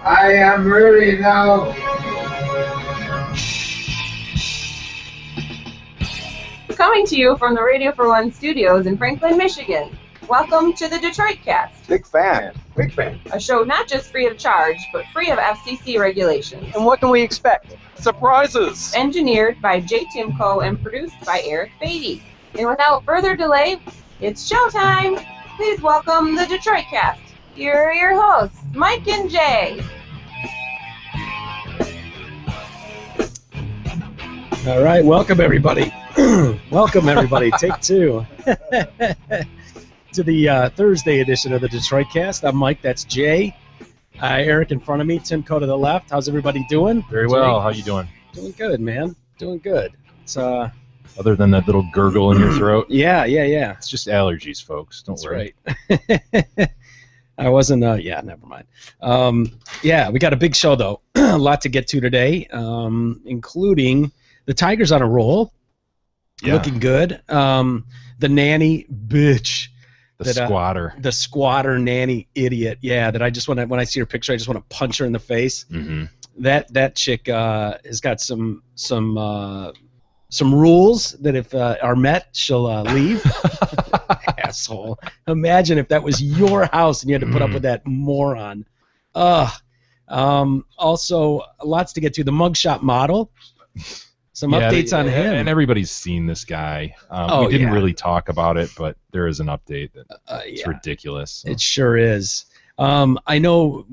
I am ready now. Coming to you from the Radio for One studios in Franklin, Michigan. Welcome to the Detroit Cast. Big fan. Big fan. A show not just free of charge, but free of FCC regulations. And what can we expect? Surprises! Engineered by Jay Timko and produced by Eric Beatty. And without further delay, it's showtime! Please welcome the Detroit Cast. Here are your hosts, Mike and Jay. All right, welcome everybody. Welcome everybody. Take two to the Thursday edition of the Detroit Cast. I'm Mike. That's Jay. Eric in front of me. Timko to the left. How's everybody doing? Very well. How you doing? Doing good, man. Doing good. It's Other than that little gurgle in your throat. Yeah. It's just allergies, folks. Don't worry. Right. I wasn't. Yeah, never mind. Yeah, we got a big show though. A lot to get to today, including the Tigers on a roll. Yeah. Looking good. The nanny bitch. Squatter. The squatter nanny idiot. Yeah, that I just want to, when I see her picture, I just want to punch her in the face. Mm-hmm. That chick has got some rules that if are met, she'll leave. Asshole. Imagine if that was your house and you had to put up with that moron. Also, lots to get to. The mugshot model. Some updates on him. And everybody's seen this guy. We didn't really talk about it, but there is an update that it's ridiculous. So. It sure is. I know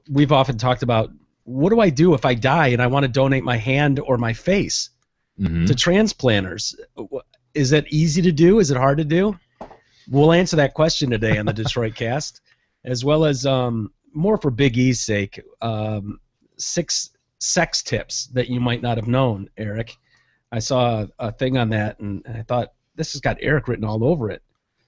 we've often talked about, what do I do if I die and I want to donate my hand or my face to transplanters? Is that easy to do? Is it hard to do? We'll answer that question today on the Detroit Cast, as well as more for Big E's sake, 6 sex tips that you might not have known, Eric. I saw a thing on that, and I thought, this has got Eric written all over it.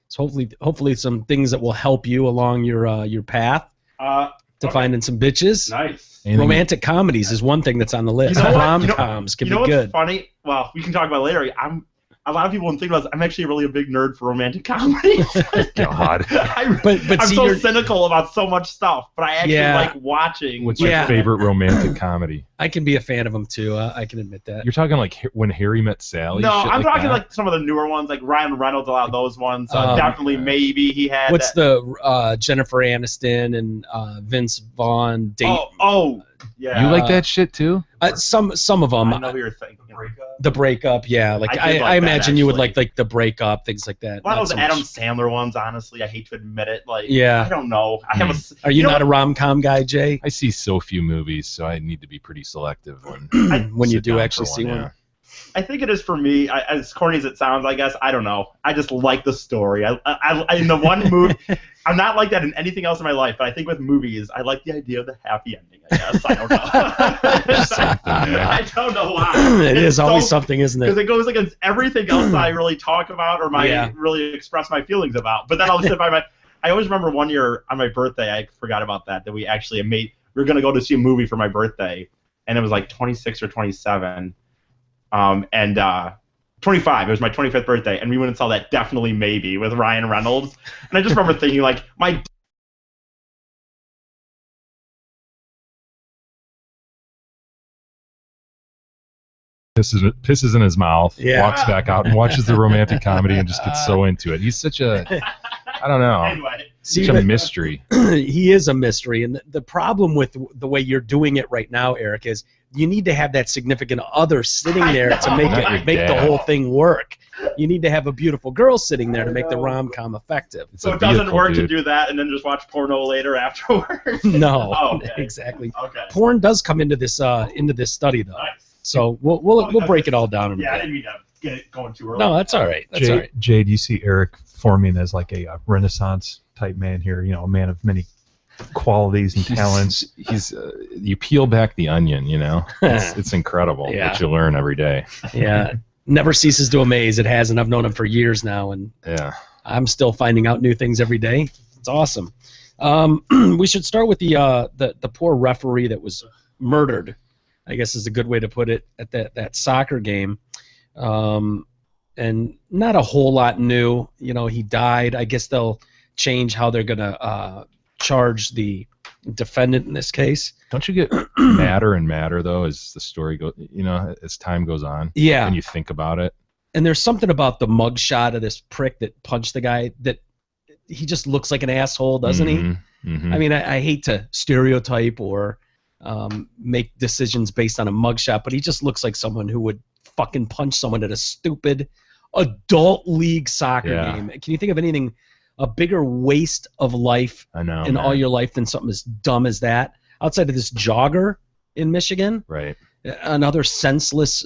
So hopefully some things that will help you along your path to finding some bitches. Nice. Romantic comedies is one thing that's on the list. Rom-coms can be good. You know what's funny? Well, we can talk about it later. A lot of people wouldn't think about this. I'm actually really a big nerd for romantic comedies. God. I'm so cynical about so much stuff, but I actually like watching. What's your favorite romantic comedy? I can be a fan of them too. I can admit that. You're talking like When Harry Met Sally? No, I'm talking like some of the newer ones, like Ryan Reynolds, a lot of those ones. Definitely Maybe he had. What's the Jennifer Aniston and Vince Vaughn date? Yeah. You like that shit too? Some of them. I know who you're thinking. The Breakup, yeah. Like I imagine you would like The Breakup, things like that. A lot of those Adam Sandler ones, honestly, I hate to admit it. Like, yeah. I don't know. Are you not a rom-com guy, Jay? I see so few movies, so I need to be pretty selective when you do actually see one. Yeah. I think it is for me, as corny as it sounds, I guess. I don't know. I just like the story. I in the one movie, I'm not like that in anything else in my life, but I think with movies, I like the idea of the happy ending, I guess. I don't know. I don't know why. It is always something, isn't it? Because it goes against everything else that I really talk about or really express my feelings about. But then I'll sit by I always remember one year on my birthday, I forgot about that we actually we were going to go to see a movie for my birthday, and it was like 26 or 27. 25. It was my 25th birthday, and we went and saw that Definitely Maybe with Ryan Reynolds. And I just remember thinking, like, pisses in his mouth, walks back out and watches the romantic comedy and just gets so into it. He's such a, I don't know, anyway. Such a mystery. He is a mystery, and the problem with the way you're doing it right now, Eric, is you need to have that significant other sitting there to make the whole thing work. You need to have a beautiful girl sitting there to make the rom-com effective. So it doesn't work to do that and then just watch porno later afterwards? No, exactly. Okay. Porn does come into this study, though. Nice. So we'll break it all down. I didn't mean to get it going too early. No, that's all right. That's all right. Jay, do you see Eric forming as like a Renaissance type man here? You know, a man of many qualities and talents. He's you peel back the onion, you know. It's incredible what you learn every day. Yeah. never ceases to amaze. It has, and I've known him for years now, and Yeah. I'm still finding out new things every day. It's awesome. We should start with the poor referee that was murdered, I guess is a good way to put it, at that soccer game. And not a whole lot new. You know, he died. I guess they'll change how they're going to charge the defendant in this case. Don't you get madder and madder, though, as the story goes, you know, as time goes on? Yeah. And you think about it. And there's something about the mugshot of this prick that punched the guy that he just looks like an asshole, doesn't he? Mm-hmm. I mean, I hate to stereotype or make decisions based on a mugshot, but he just looks like someone who would fucking punch someone at a stupid adult league soccer game. Can you think of anything, a bigger waste of life in all your life than something as dumb as that? Outside of this jogger in Michigan, right? Another senseless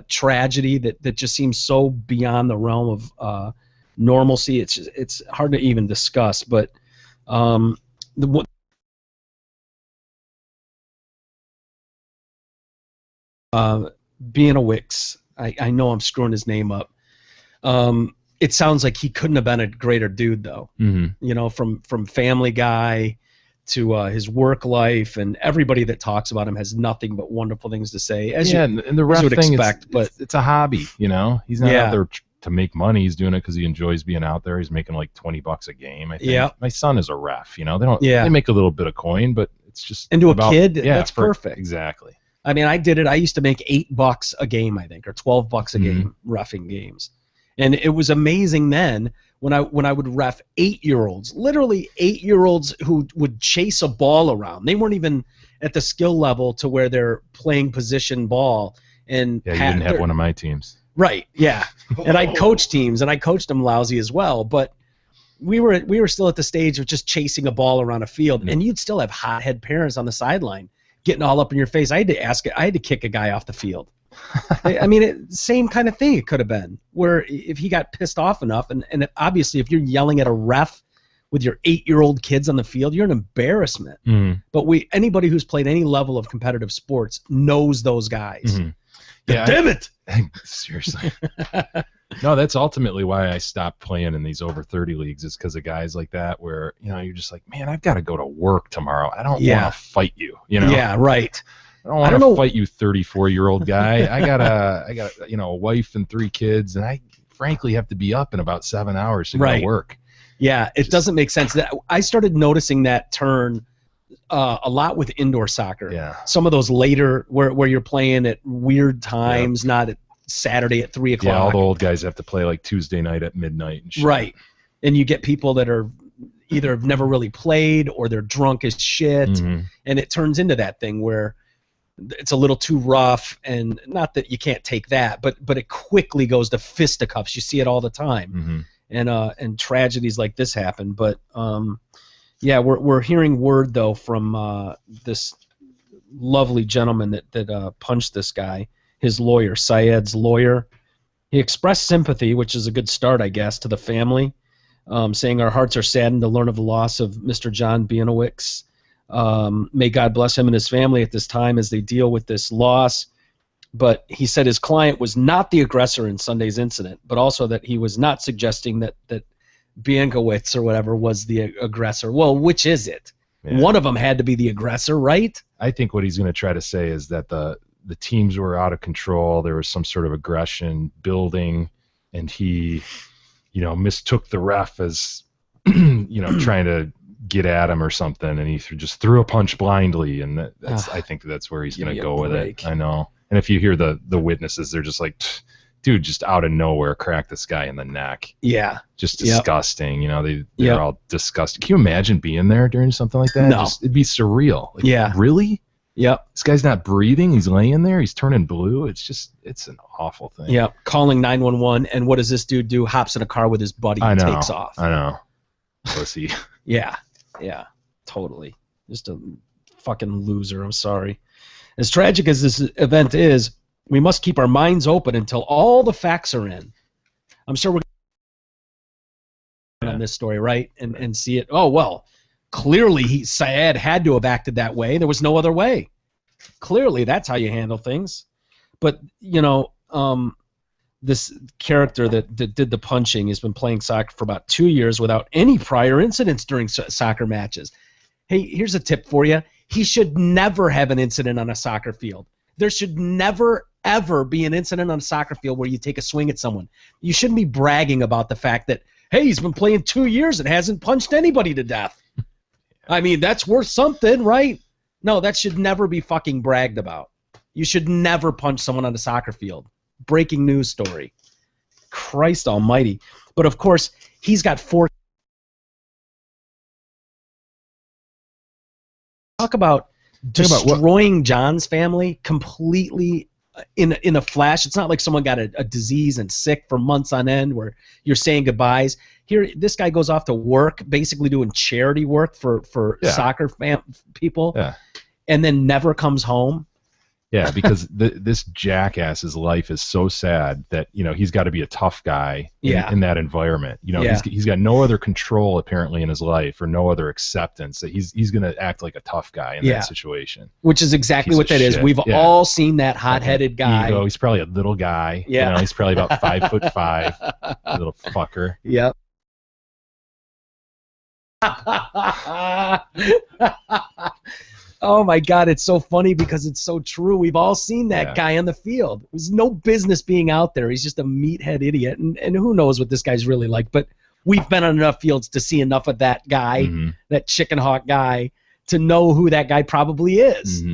tragedy that just seems so beyond the realm of normalcy. It's hard to even discuss. But Bienowicz, I know I'm screwing his name up. It sounds like he couldn't have been a greater dude, though. Mm-hmm. You know, from Family Guy to his work life, and everybody that talks about him has nothing but wonderful things to say. And the ref would thing, expect, but it's a hobby. You know, he's not out there to make money. He's doing it because he enjoys being out there. He's making like $20 a game. I think. Yeah. My son is a ref. You know, they don't. They make a little bit of coin, but it's just a kid. That's perfect. Exactly. I mean, I did it. I used to make $8 a game, I think, or $12 a game reffing games, and it was amazing then when I would ref 8-year-olds, literally 8-year-olds who would chase a ball around. They weren't even at the skill level to where they're playing position ball. And you didn't have one of my teams. Right. Yeah. And I coached teams, and I coached them lousy as well. But we were still at the stage of just chasing a ball around a field, and you'd still have hothead parents on the sideline getting all up in your face. I had to kick a guy off the field. I mean, same kind of thing it could have been, where if he got pissed off enough, and obviously if you're yelling at a ref with your 8-year-old kids on the field, you're an embarrassment. But anybody who's played any level of competitive sports knows those guys. Yeah, damn it! Seriously. No, that's ultimately why I stopped playing in these over 30 leagues, is because of guys like that where, you know, you're just like, man, I've got to go to work tomorrow. I don't want to fight you, you know? Yeah, right. I don't want to fight you, 34-year-old guy. I got you know, a wife and 3 kids, and I frankly have to be up in about 7 hours to go to work. Yeah, it doesn't make sense. I started noticing that turn a lot with indoor soccer. Yeah. Some of those later where you're playing at weird times, not at Saturday at 3 o'clock. Yeah, all the old guys have to play like Tuesday night at midnight and shit. Right. And you get people that are either have never really played or they're drunk as shit, and it turns into that thing where it's a little too rough, and not that you can't take that, but it quickly goes to fisticuffs. You see it all the time, and tragedies like this happen. But yeah, we're hearing word though from this lovely gentleman that punched this guy, his lawyer, Syed's lawyer. He expressed sympathy, which is a good start, I guess, to the family, saying our hearts are saddened to learn of the loss of Mr. John Bienowicz. May God bless him and his family at this time as they deal with this loss. But he said his client was not the aggressor in Sunday's incident, but also that he was not suggesting that Bienowicz or whatever was the aggressor. Well, which is it? Yeah. One of them had to be the aggressor, right? I think what he's going to try to say is that the teams were out of control. There was some sort of aggression building, and he, you know, mistook the ref as, you know, trying to get at him or something, and he just threw a punch blindly, and that's I think that's where he's going to go with it. I know. And if you hear the witnesses, they're just like, dude, just out of nowhere, crack this guy in the neck. Yeah. Just disgusting. You know, they're all disgusting. Can you imagine being there during something like that? No. It'd be surreal. Like, really? Yep. This guy's not breathing. He's laying there. He's turning blue. It's an awful thing. Yep. Calling 911, and what does this dude do? Hops in a car with his buddy and takes off. I know. Pussy. Yeah, totally. Just a fucking loser. I'm sorry. As tragic as this event is, we must keep our minds open until all the facts are in. I'm sure we're on this story, right? And see it. Oh, well, clearly Syed had to have acted that way. There was no other way. Clearly, that's how you handle things. But, you know, this character that did the punching has been playing soccer for about 2 years without any prior incidents during soccer matches. Hey, here's a tip for you. He should never have an incident on a soccer field. There should never, ever be an incident on a soccer field where you take a swing at someone. You shouldn't be bragging about the fact that, hey, he's been playing 2 years and hasn't punched anybody to death. I mean, that's worth something, right? No, that should never be fucking bragged about. You should never punch someone on a soccer field. Breaking news story. Christ almighty. But, of course, he's got 4... Talk about destroying John's family completely in a flash. It's not like someone got a disease and sick for months on end where you're saying goodbyes. Here, this guy goes off to work, basically doing charity work for soccer people, and then never comes home. Yeah, because this jackass's life is so sad that, you know, he's got to be a tough guy in that environment. You know, he's got no other control apparently in his life, or no other acceptance that he's going to act like a tough guy in that situation. Which is exactly what that is. We've all seen that hot-headed guy. Ego. He's probably a little guy. Yeah. You know, he's probably about 5'5", little fucker. Yep. Oh my God, it's so funny because it's so true. We've all seen that guy on the field. There's no business being out there. He's just a meathead idiot, and who knows what this guy's really like. But we've been on enough fields to see enough of that guy, that chicken hawk guy, to know who that guy probably is.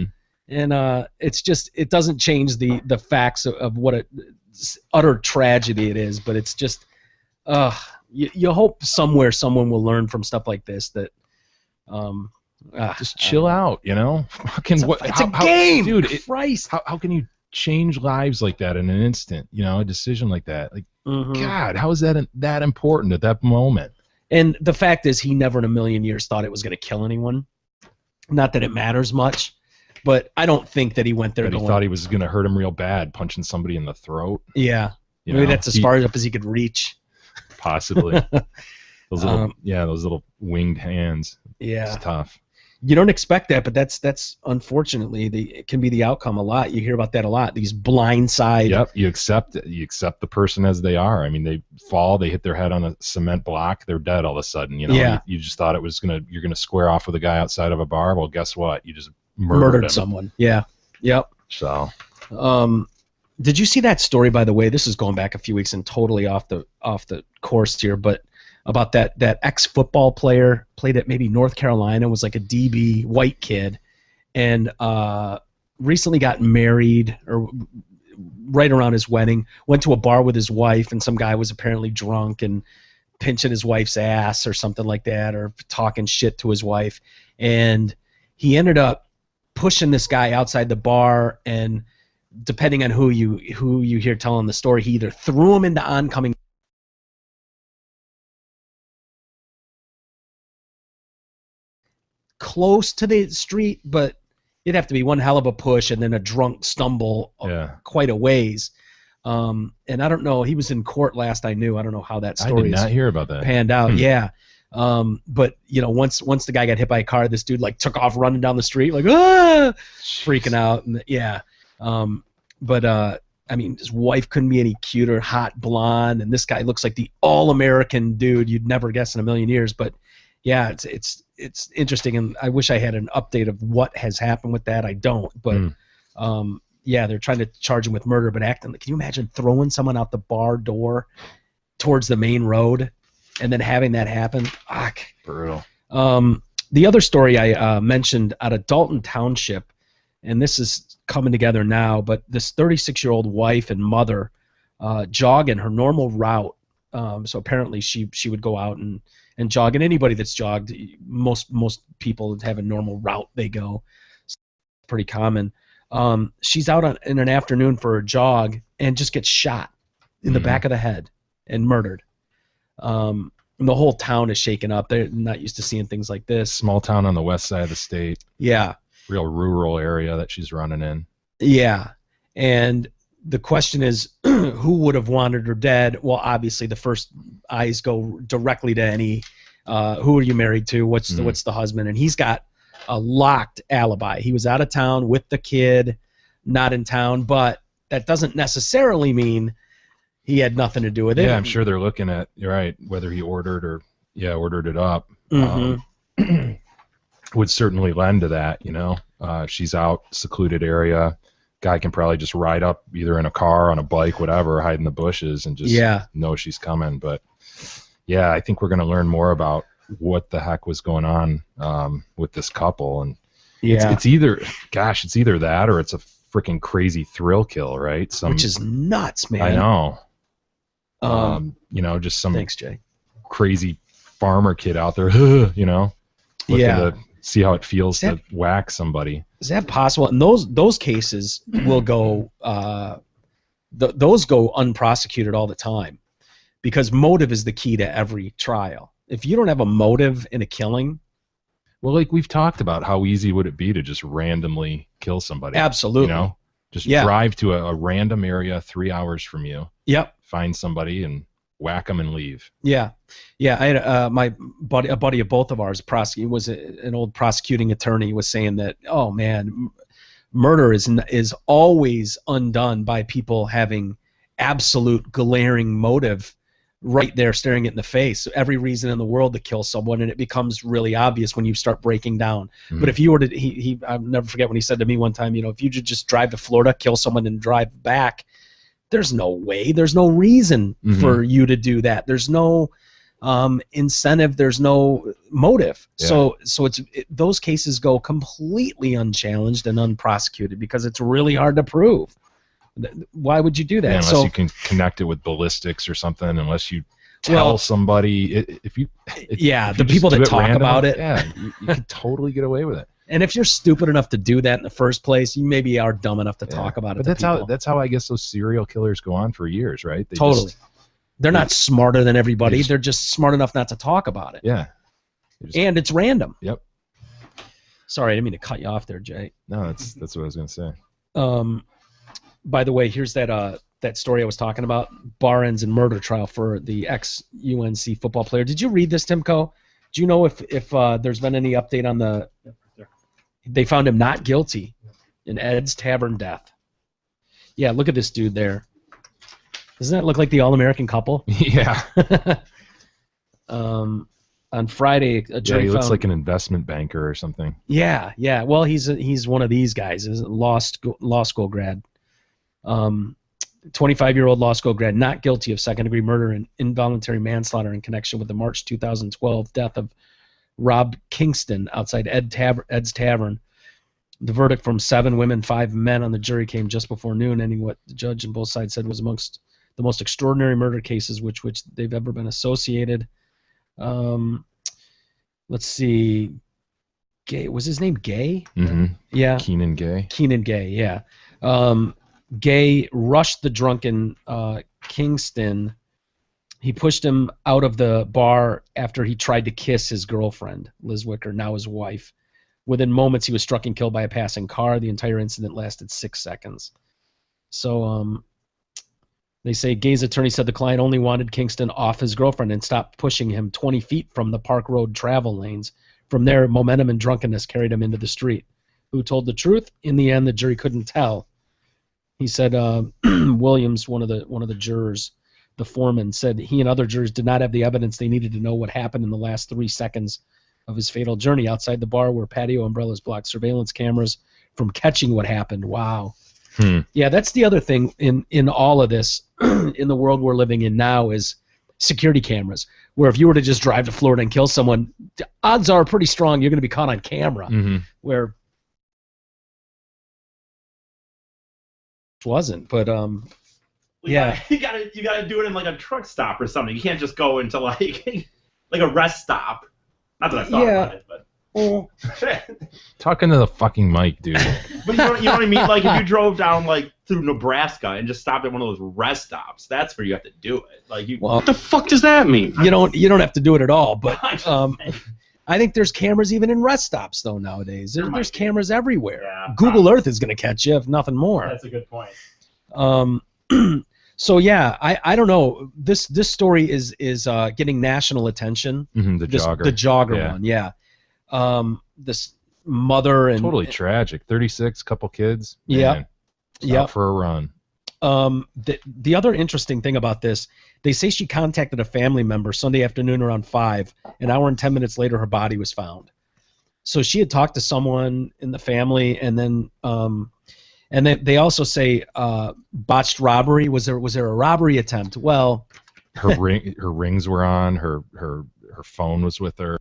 And it's just, it doesn't change the facts of what a utter tragedy it is. But it's just, you hope somewhere someone will learn from stuff like this that. Just chill out, you know. It's a game, dude. Christ. How can you change lives like that in an instant? You know, a decision like that. Like, God, how is that important at that moment? And the fact is, he never in a million years thought it was going to kill anyone. Not that it matters much, but I don't think that he went there. He thought he was going to hurt him real bad, punching somebody in the throat. Yeah, maybe that's as far up as he could reach. Possibly. Those little winged hands. Yeah, it's tough. You don't expect that, but that's unfortunately it can be the outcome a lot. You hear about that a lot. These blind-side. Yep, you accept it. You accept the person as they are. I mean, they fall, they hit their head on a cement block, they're dead all of a sudden. You know, you just thought you're gonna square off with a guy outside of a bar. Well, guess what? You just murdered him. Someone. Yeah. Yep. So. Did you see that story, by the way? This is going back a few weeks and totally off the course here, but about that ex-football player, played at maybe North Carolina, was like a DB, white kid, and recently got married, or right around his wedding, went to a bar with his wife, and some guy was apparently drunk and pinching his wife's ass or something like that, or talking shit to his wife, and he ended up pushing this guy outside the bar, and depending on who you hear telling the story, he either threw him into oncoming close to the street, but it'd have to be one hell of a push and then a drunk stumble quite a ways. And I don't know, he was in court last I knew. I don't know how that story I did not hear about that. Panned out. Yeah. But you know, once the guy got hit by a car, this dude like took off running down the street like freaking out, and I mean, his wife couldn't be any cuter, hot blonde, and this guy looks like the all-American dude you'd never guess in a million years. But yeah, it's interesting, and I wish I had an update of what has happened with that. I don't, but yeah, they're trying to charge him with murder, but acting. Can you imagine throwing someone out the bar door towards the main road and then having that happen? Fuck. Brutal. The other story I mentioned out of Dalton Township, and this is coming together now, but this 36-year-old wife and mother jogging her normal route. So apparently she would go out and jog, and anybody that's jogged, most people have a normal route they go. It's pretty common. She's out in an afternoon for a jog and just gets shot in the back of the head and murdered. And the whole town is shaken up. They're not used to seeing things like this. Small town on the west side of the state. Yeah. Real rural area that she's running in. Yeah. And the question is, who would have wanted her dead? Well, obviously the first eyes go directly to any, who are you married to? What's the husband? And he's got a locked alibi. He was out of town with the kid, not in town, but that doesn't necessarily mean he had nothing to do with it. Yeah, I'm sure they're looking at, you're right, whether he ordered it up. Would certainly lend to that, you know. She's out, secluded area. Guy can probably just ride up either in a car, on a bike, whatever, hide in the bushes and just know she's coming. But yeah, I think we're going to learn more about what the heck was going on with this couple. And it's either that or it's a freaking crazy thrill kill, right? Which is nuts, man. I know. You know, just some thanks, Jay. crazy farmer kid out there, you know, looking to see how it feels to whack somebody. Is that possible? And those cases will go those go unprosecuted all the time, because motive is the key to every trial. If you don't have a motive in a killing, well, like we've talked about, how easy would it be to just randomly kill somebody? Absolutely. You know, just drive to a random area 3 hours from you. Yep. Find somebody and whack them and leave. Yeah. I had a buddy of both of ours, was an old prosecuting attorney, was saying that, oh man, murder is always undone by people having absolute glaring motive right there, staring it in the face. Every reason in the world to kill someone, and it becomes really obvious when you start breaking down. But if you were to, I'll never forget when he said to me one time, you know, if you just drive to Florida, kill someone, and drive back, there's no way, there's no reason for you to do that. There's no incentive, there's no motive. So those cases go completely unchallenged and unprosecuted because it's really hard to prove. Why would you do that? Unless you can connect it with ballistics or something, unless you tell somebody, the people that talk about it, you can totally get away with it. And if you're stupid enough to do that in the first place, you maybe are dumb enough to talk about it. But that's how I guess those serial killers go on for years, right? They're not smarter than everybody. They're just smart enough not to talk about it. Yeah. And it's random. Yep. Sorry, I didn't mean to cut you off there, Jay. No, that's what I was going to say. By the way, here's that story I was talking about, bar ends and murder trial for the ex-UNC football player. Did you read this, Timko? Do you know if there's been any update on the... They found him not guilty in Ed's Tavern death. Yeah, look at this dude there. Doesn't that look like the All-American couple? Yeah. On Friday, a jury he looks found, like an investment banker or something. Yeah. Well, he's one of these guys. He's a law school grad. 25-year-old law school grad, not guilty of second-degree murder and involuntary manslaughter in connection with the March 2012 death of Rob Kingston outside Ed's Tavern. The verdict from 7 women, 5 men on the jury came just before noon, ending what the judge and both sides said was amongst the most extraordinary murder cases which they've ever been associated. Let's see. Gay, was his name Gay? Mm-hmm. Yeah. Keenan Gay. Keenan Gay, yeah. Gay rushed the drunken Kingston. He pushed him out of the bar after he tried to kiss his girlfriend, Liz Wicker, now his wife. Within moments, he was struck and killed by a passing car. The entire incident lasted 6 seconds. So they say Gay's attorney said the client only wanted Kingston off his girlfriend and stopped pushing him 20 feet from the Park Road travel lanes. From there, momentum and drunkenness carried him into the street. Who told the truth? In the end, the jury couldn't tell. He said Williams, one of the jurors, the foreman, said he and other jurors did not have the evidence they needed to know what happened in the last 3 seconds of his fatal journey. Outside the bar were patio umbrellas blocked surveillance cameras from catching what happened. Wow. Yeah, that's the other thing in all of this, in the world we're living in now, is security cameras, where if you were to just drive to Florida and kill someone, odds are pretty strong you're going to be caught on camera. Where wasn't, but yeah, you gotta do it in like a truck stop or something. You can't just go into like a rest stop. Not that I thought about it, but talking to the fucking mic, dude. But you know what I mean? Like if you drove down like through Nebraska and just stopped at one of those rest stops, that's where you have to do it. Like what the fuck does that mean? You don't have to do it at all, but I think there's cameras even in rest stops though nowadays. There's cameras everywhere. Yeah, Google Earth is going to catch you if nothing more. That's a good point. So yeah, I don't know. This story is getting national attention. The jogger one, yeah. This mother and totally tragic. 36, couple kids. Yeah. Out for a run. The other interesting thing about this, they say she contacted a family member Sunday afternoon around 5. An hour and 10 minutes later, her body was found. So she had talked to someone in the family, and then they also say botched robbery. Was there a robbery attempt? Well, her rings were on. Her phone was with her.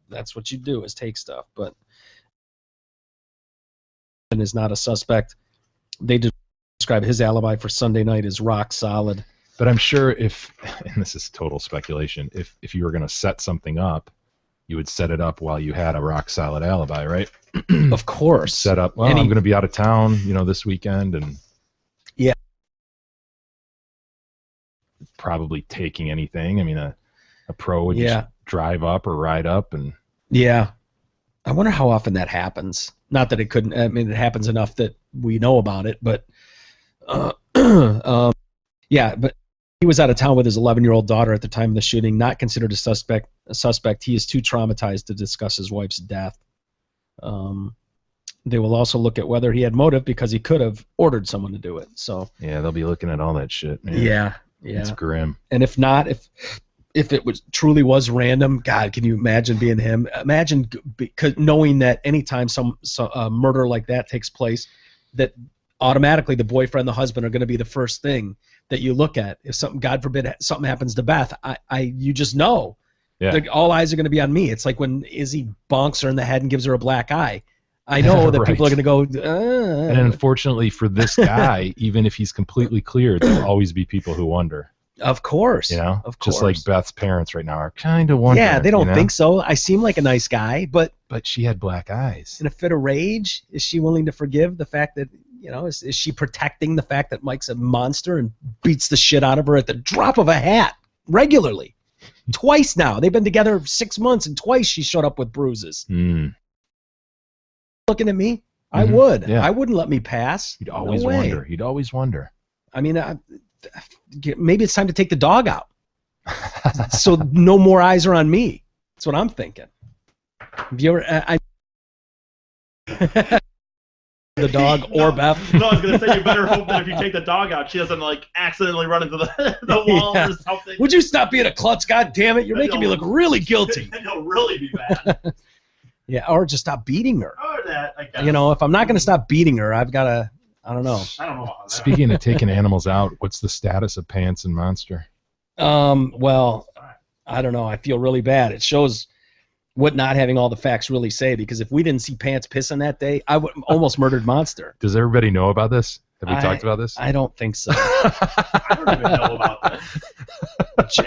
That's what you do, is take stuff. But and is not a suspect. They describe his alibi for Sunday night as rock solid. But I'm sure if, and this is total speculation, if you were going to set something up, you would set it up while you had a rock solid alibi, right? Of course. Set up, well, I'm going to be out of town, this weekend, and yeah, probably taking anything. I mean, a pro would just drive up or ride up, and yeah. I wonder how often that happens. Not that it couldn't. I mean, it happens enough that we know about it, but yeah. But he was out of town with his 11-year-old daughter at the time of the shooting. Not considered a suspect. He is too traumatized to discuss his wife's death. They will also look at whether he had motive, because he could have ordered someone to do it. So yeah, they'll be looking at all that shit, man. Yeah. It's grim. And if not, if it truly was random, God, can you imagine being him? Imagine because knowing that anytime some murder like that takes place, that automatically the boyfriend, the husband are going to be the first thing that you look at. If something, God forbid, something happens to Beth, you just know. Yeah. All eyes are going to be on me. It's like when Izzy bonks her in the head and gives her a black eye. I know that people are going to go. And unfortunately for this guy, even if he's completely cleared, there'll always be people who wonder. Of course. Of course. Just like Beth's parents right now are kind of wondering. Yeah, they don't think so. I seem like a nice guy, but she had black eyes. In a fit of rage, is she willing to forgive the fact that, is she protecting the fact that Mike's a monster and beats the shit out of her at the drop of a hat regularly? Twice now. They've been together 6 months, and twice she showed up with bruises. Looking at me, I would. Yeah. I wouldn't let me pass. You'd always wonder. You'd always wonder. I mean, maybe it's time to take the dog out, so no more eyes are on me. That's what I'm thinking. Have you ever? The dog or Beth? No, I was gonna say you better hope that if you take the dog out, she doesn't accidentally run into the wall or something. Would you stop being a klutz? God damn it! You're making me look really guilty. It'll really be bad. Yeah, or just stop beating her. Or that, I guess. If I'm not gonna stop beating her, I've got to. I don't know. I don't know about that. Speaking of taking animals out, what's the status of Pants and Monster? Well, I don't know. I feel really bad. It shows what not having all the facts really say, because if we didn't see Pants pissing that day, I would almost murdered Monster. Does everybody know about this? Have we talked about this? I don't think so. I don't even know about this.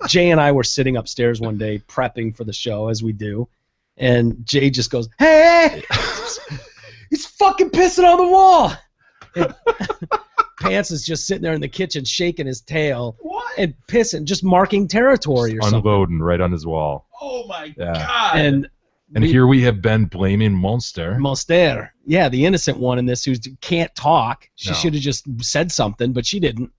Jay and I were sitting upstairs one day prepping for the show, as we do, and Jay just goes, "Hey, he's fucking pissing on the wall." And Pants is just sitting there in the kitchen shaking his tail and pissing, just marking territory or something. Unloading right on his wall. Oh my God. And here we have been blaming Monster. Yeah, the innocent one in this who can't talk. She should have just said something, but she didn't,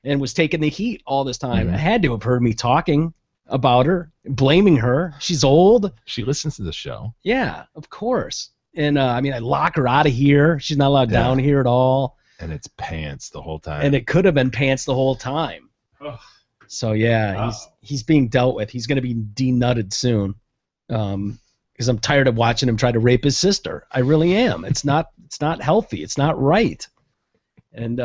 and was taking the heat all this time. I had to have heard me talking about her, blaming her. She's old. She listens to the show. Yeah, of course. And I lock her out of here. She's not allowed down here at all. And it's Pants the whole time. And it could have been Pants the whole time. Ugh. So yeah, he's being dealt with. He's going to be denutted soon. Because I'm tired of watching him try to rape his sister. I really am. It's not healthy. It's not right. And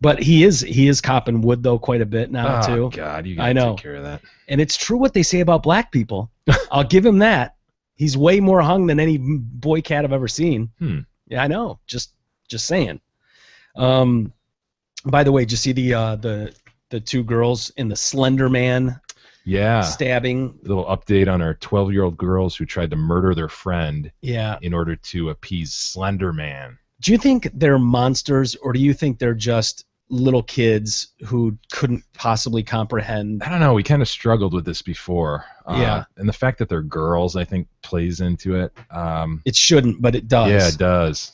but he is copping wood though quite a bit now too. Oh God, you gotta take care of that. And it's true what they say about black people. I'll give him that. He's way more hung than any boy cat I've ever seen. Yeah, I know. Just saying. By the way, did you see the two girls in the Slender Man? Yeah. Stabbing. A little update on our 12-year-old girls who tried to murder their friend. Yeah. In order to appease Slender Man. Do you think they're monsters, or do you think they're just little kids who couldn't possibly comprehend? I don't know. We kind of struggled with this before. Yeah. And the fact that they're girls, I think, plays into it. It shouldn't, but it does. Yeah, it does.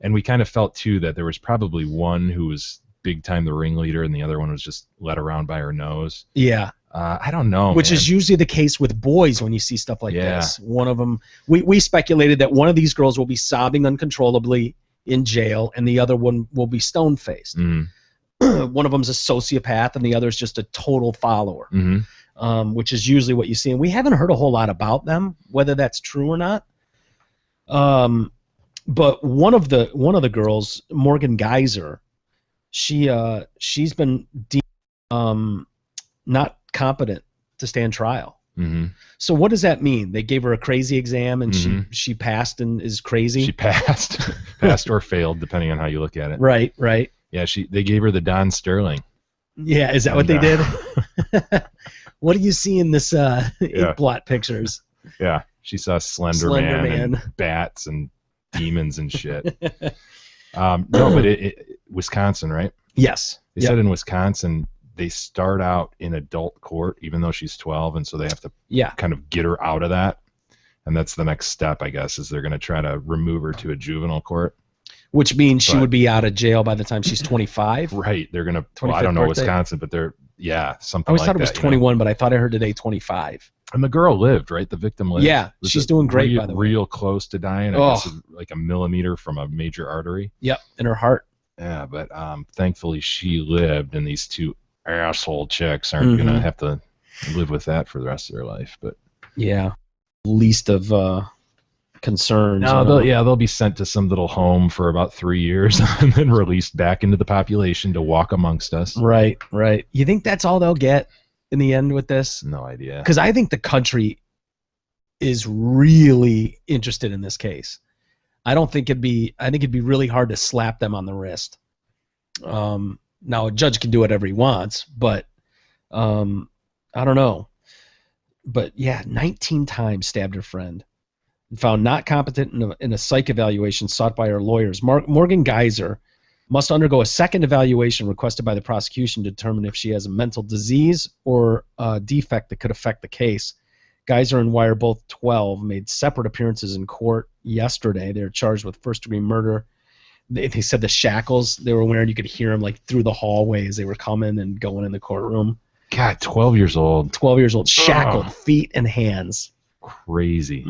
And we kind of felt, too, that there was probably one who was big time the ringleader and the other one was just led around by her nose. Yeah. I don't know. Which man. is usually the case with boys when you see stuff like Yeah. this. One of them, we speculated that one of these girls will be sobbing uncontrollably in jail, and the other one will be stone-faced. One of them's a sociopath, and the other's just a total follower, which is usually what you see. And we haven't heard a whole lot about them, whether that's true or not. But one of the girls, Morgan Geyser, she's been not competent to stand trial. So what does that mean? They gave her a crazy exam and she passed and is crazy? She passed or failed, depending on how you look at it. Right. Yeah, they gave her the Don Sterling. Yeah, is that what they did? What do you see in this ink blot pictures? Yeah, she saw Slender Man and bats and demons and shit. No, but Wisconsin, right? Yes. They said in Wisconsin they start out in adult court, even though she's 12, and so they have to kind of get her out of that. And that's the next step, I guess, is they're going to try to remove her to a juvenile court. Which means she would be out of jail by the time she's 25. Right. They're going to, well, I don't know Wisconsin, but they're, something like that. I always thought it was 21, but I thought I heard today 25. And the girl lived, right? The victim lived. Yeah, she's doing great, by the way. Real close to dying. I guess like a millimeter from a major artery. Yep, in her heart. Yeah, but thankfully she lived, and these two asshole chicks aren't going to have to live with that for the rest of their life. But yeah, least of concerns. No, they'll be sent to some little home for about 3 years and then released back into the population to walk amongst us. Right. You think that's all they'll get in the end with this? No idea. Because I think the country is really interested in this case. I think it'd be really hard to slap them on the wrist. Now a judge can do whatever he wants, but I don't know. But yeah, 19 times stabbed her friend. Found not competent in a psych evaluation sought by her lawyers. Morgan Geyser must undergo a second evaluation requested by the prosecution to determine if she has a mental disease or a defect that could affect the case. Geyser and Wire, both 12, made separate appearances in court yesterday. They were charged with first-degree murder. They said the shackles they were wearing, you could hear them like through the hallway as they were coming and going in the courtroom. God, 12 years old. 12 years old, shackled, feet and hands. Crazy.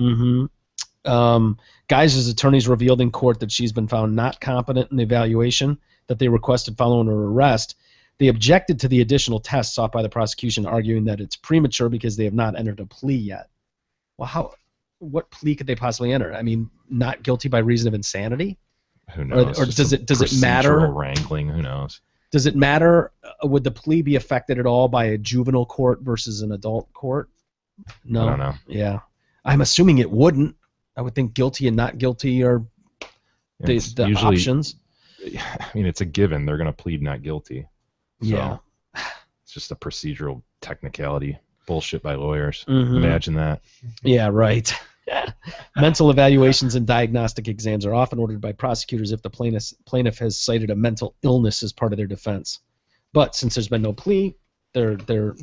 Geyser's attorneys revealed in court that she's been found not competent in the evaluation that they requested following her arrest. They objected to the additional tests sought by the prosecution, arguing that it's premature because they have not entered a plea yet. Well, what plea could they possibly enter? I mean, not guilty by reason of insanity? Who knows? Or does it matter? Wrangling, who knows? Does it matter? Would the plea be affected at all by a juvenile court versus an adult court? No. I don't know. Yeah. I'm assuming it wouldn't. I would think guilty and not guilty are the usually, options. I mean, it's a given. They're going to plead not guilty. So yeah. It's just a procedural technicality. Bullshit by lawyers. Imagine that. Yeah, right. Mental evaluations and diagnostic exams are often ordered by prosecutors if the plaintiff has cited a mental illness as part of their defense. But since there's been no plea, they're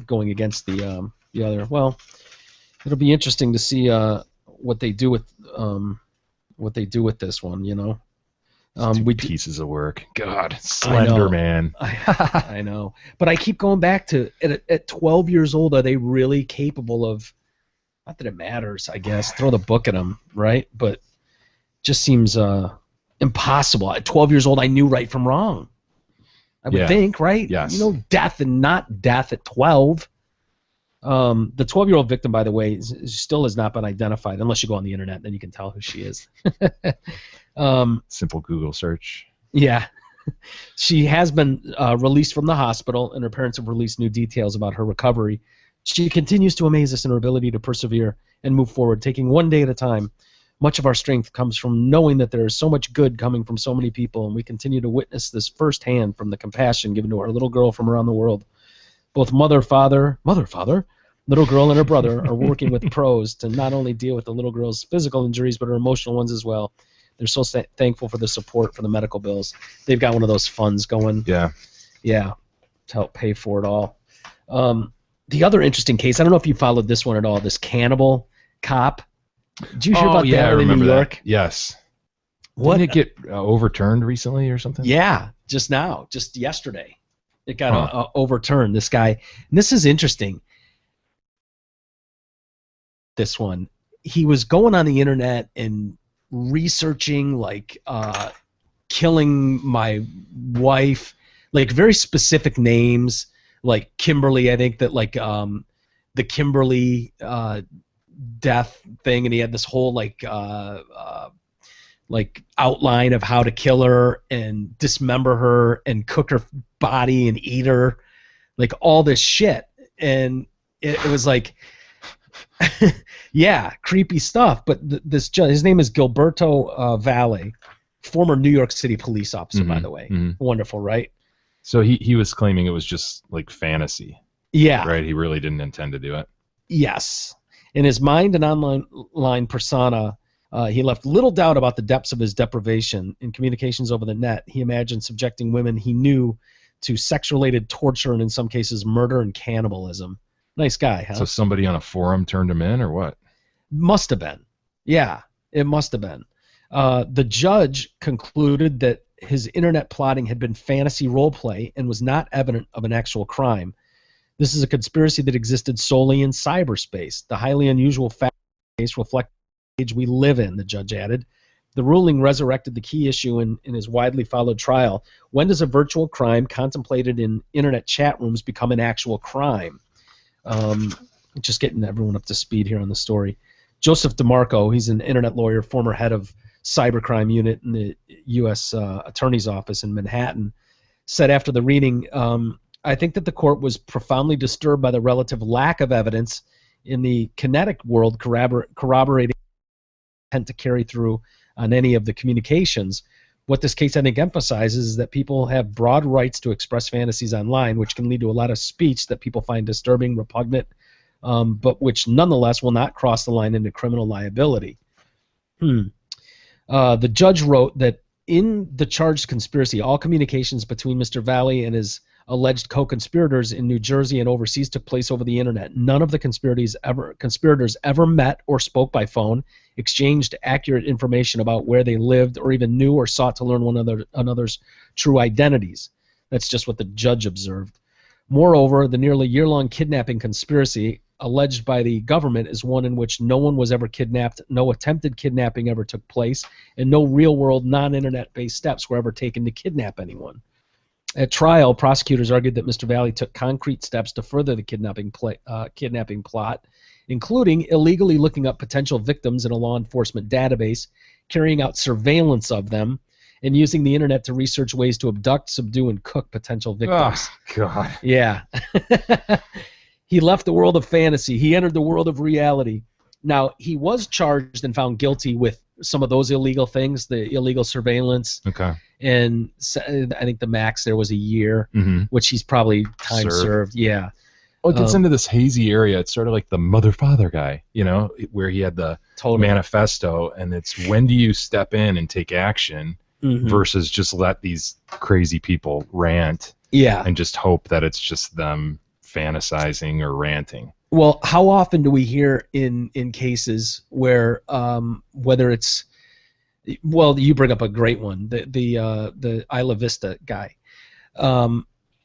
going against the other. Well, it'll be interesting to see what they do with this one, you know. Pieces of work. God, Slender Man. I know. But I keep going back to at 12 years old, are they really capable of? Not that it matters, I guess. Throw the book at them, right? But just seems impossible. At 12 years old, I knew right from wrong. I would think, right? Yes. You know, death and not death at 12. The 12-year-old victim, by the way, still has not been identified, unless you go on the internet, then you can tell who she is. Simple Google search. Yeah. She has been released from the hospital, and her parents have released new details about her recovery. She continues to amaze us in her ability to persevere and move forward, taking one day at a time. Much of our strength comes from knowing that there is so much good coming from so many people, and we continue to witness this firsthand from the compassion given to our little girl from around the world. Both mother, father, little girl and her brother are working with pros to not only deal with the little girl's physical injuries, but her emotional ones as well. They're so thankful for the support for the medical bills. They've got one of those funds going. Yeah, to help pay for it all. The other interesting case, I don't know if you followed this one at all, this cannibal cop. Did you hear about that in New York? That. Yes. What? Didn't it get overturned recently or something? Yeah, just yesterday. It got overturned, this guy. And this is interesting. this one. He was going on the internet and researching like killing my wife, like very specific names, like Kimberly. I think that like the Kimberly death thing, and he had this whole like outline of how to kill her and dismember her and cook her body and eat her, like all this shit. And it was like, yeah, creepy stuff. But this judge, his name is Gilberto Valle, former New York City police officer, by the way. Wonderful, right? So he was claiming it was just like fantasy. Yeah. Right? He really didn't intend to do it. Yes. In his mind and online persona, he left little doubt about the depths of his deprivation. In communications over the net, he imagined subjecting women he knew to sex-related torture and in some cases murder and cannibalism. Nice guy, huh? So somebody on a forum turned him in, or what? Must have been. Yeah, it must have been. The judge concluded that his internet plotting had been fantasy roleplay and was not evident of an actual crime. This is a conspiracy that existed solely in cyberspace. The highly unusual fact case reflects the age we live in, the judge added. The ruling resurrected the key issue in his widely followed trial. When does a virtual crime contemplated in internet chat rooms become an actual crime? Just getting everyone up to speed here on the story. Joseph DeMarco, he's an internet lawyer, former head of cybercrime unit in the U.S. Attorney's Office in Manhattan, said after the reading, I think that the court was profoundly disturbed by the relative lack of evidence in the kinetic world corroborating intent to carry through on any of the communications. What this case, I think, emphasizes is that people have broad rights to express fantasies online, which can lead to a lot of speech that people find disturbing, repugnant, but which nonetheless will not cross the line into criminal liability. The judge wrote that in the charged conspiracy, all communications between Mr. Valle and his alleged co-conspirators in New Jersey and overseas took place over the internet. None of the conspirators ever met or spoke by phone, exchanged accurate information about where they lived, or even knew or sought to learn one another's true identities. That's just what the judge observed. Moreover, the nearly year-long kidnapping conspiracy alleged by the government is one in which no one was ever kidnapped, no attempted kidnapping ever took place, and no real-world, non-internet-based steps were ever taken to kidnap anyone. At trial, prosecutors argued that Mr. Valle took concrete steps to further the kidnapping plot, including illegally looking up potential victims in a law enforcement database, carrying out surveillance of them, and using the internet to research ways to abduct, subdue, and cook potential victims. Oh, God. Yeah. He left the world of fantasy. He entered the world of reality. Now, he was charged and found guilty with some of those illegal things, the illegal surveillance. Okay. And I think the max there was a year, which he's probably time served. Yeah. Well, it gets into this hazy area. It's sort of like the mother-father guy, you know, where he had the manifesto, and it's when do you step in and take action versus just let these crazy people rant and just hope that it's just them fantasizing or ranting. Well, how often do we hear in cases where whether it's, well, you bring up a great one, the Isla Vista guy.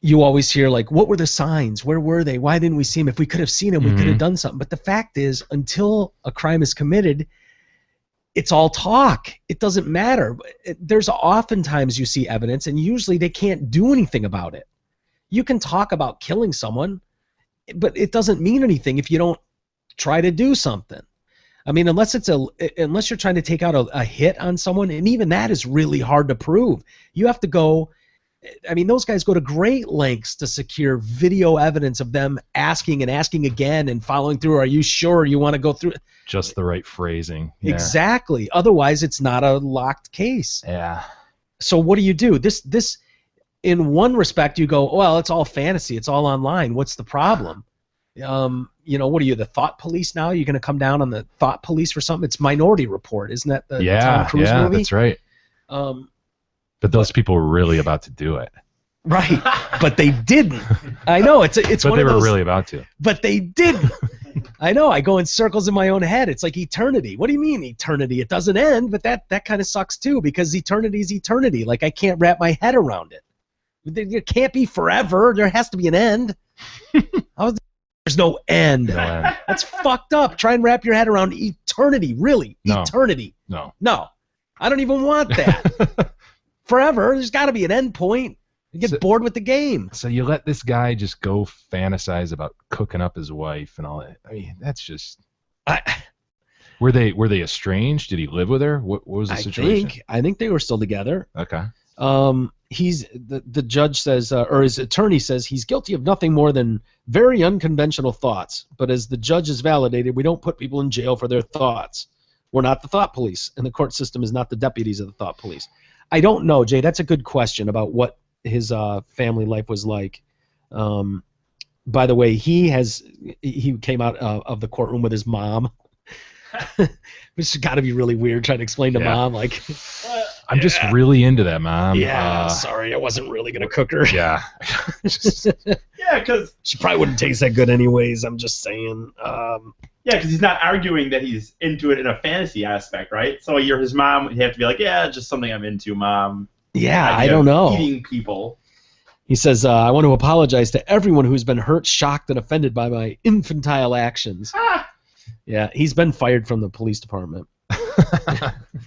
You always hear like, what were the signs? Where were they? Why didn't we see them? If we could have seen them, we could have done something. But the fact is, until a crime is committed, it's all talk. It doesn't matter. There's oftentimes you see evidence, and usually they can't do anything about it. You can talk about killing someone, but it doesn't mean anything if you don't try to do something. I mean, unless you're trying to take out a hit on someone, and even that is really hard to prove. You have to go. I mean, those guys go to great lengths to secure video evidence of them asking and asking again and following through. Are you sure you want to go through? Just the right phrasing. Yeah. Exactly. Otherwise, it's not a locked case. Yeah. So what do? This, in one respect, you go, well, it's all fantasy. It's all online. What's the problem? You know, what are you, the thought police now? You're going to come down on the thought police for something? It's Minority Report, isn't that the Tom Cruise movie? Yeah, that's right. But those people were really about to do it. Right, but they didn't. I know, it's but one they of those, were really about to. But they didn't. I know, I go in circles in my own head. It's like eternity. What do you mean eternity? It doesn't end, but that kind of sucks too, because eternity is eternity. Like, I can't wrap my head around it. It can't be forever. There has to be an end. There's no end. No end. That's fucked up. Try and wrap your head around eternity. Really? No. Eternity. No. No. I don't even want that. Forever. There's got to be an end point. You get bored with the game. So you let this guy just go fantasize about cooking up his wife and all that. I mean, that's just. Were they estranged? Did he live with her? What was the situation? I think they were still together. Okay. He's the judge says, or his attorney says, he's guilty of nothing more than very unconventional thoughts. But as the judge has validated, we don't put people in jail for their thoughts. We're not the thought police, and the court system is not the deputies of the thought police. I don't know, Jay. That's a good question about what his family life was like. By the way, he came out of the courtroom with his mom. Which has got to be really weird trying to explain to mom, like, I'm just really into that, Mom. Yeah, sorry, I wasn't really going to cook her. Yeah. Yeah, because she probably wouldn't taste that good anyways, I'm just saying. Yeah, because he's not arguing that he's into it in a fantasy aspect, right? So you're his mom, you have to be like, yeah, just something I'm into, Mom. Yeah, I don't know. Eating people. He says, I want to apologize to everyone who's been hurt, shocked, and offended by my infantile actions. Yeah, he's been fired from the police department.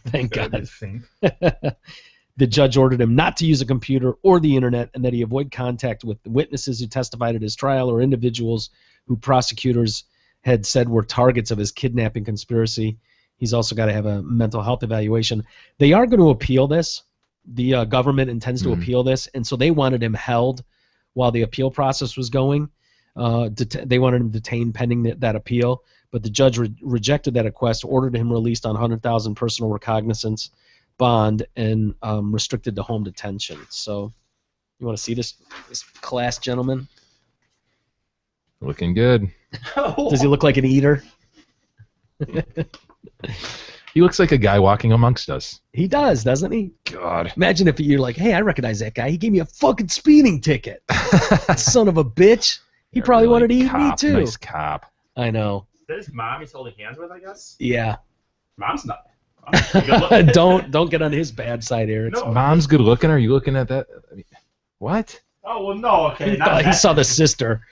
Thank God. I think. The judge ordered him not to use a computer or the internet, and that he avoid contact with the witnesses who testified at his trial or individuals who prosecutors had said were targets of his kidnapping conspiracy. He's also got to have a mental health evaluation. They are going to appeal this. The government intends to appeal this, and so they wanted him held while the appeal process was going. They wanted him detained pending that appeal, but the judge rejected that request, ordered him released on $100,000 personal recognizance bond, and restricted to home detention. So, you want to see this class gentleman? Looking good. Does he look like an eater? He looks like a guy walking amongst us. He does, doesn't he? God. Imagine if you're like, hey, I recognize that guy. He gave me a fucking speeding ticket. Son of a bitch. He probably really wanted to eat me too. Nice cop. I know. Is this mom he's holding hands with, I guess? Yeah. Mom's not. Don't get on his bad side, Eric. No. Mom's good looking. Are you looking at that? I mean, what? Oh, well, no, okay. He saw the sister.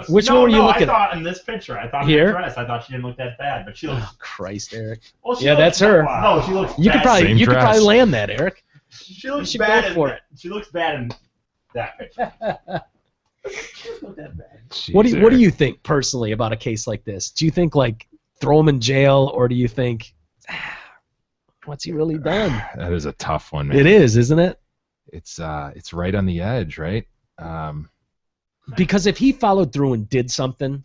Which one were you looking at? I thought in this picture. I thought in Here? the dress. I thought she didn't look that bad, but she looks. Oh, Christ, Eric. Well, Yeah, that's her. No, she looks. You could bad. probably land that, Eric. She looks should bad go for it. She looks bad in that picture. She doesn't look that bad. Jeez, What do Eric. you think personally about a case like this? Do you think like throw him in jail, or do you think what's he really done? That is a tough one, man. It is, isn't it? It's right on the edge, right? Because if he followed through and did something,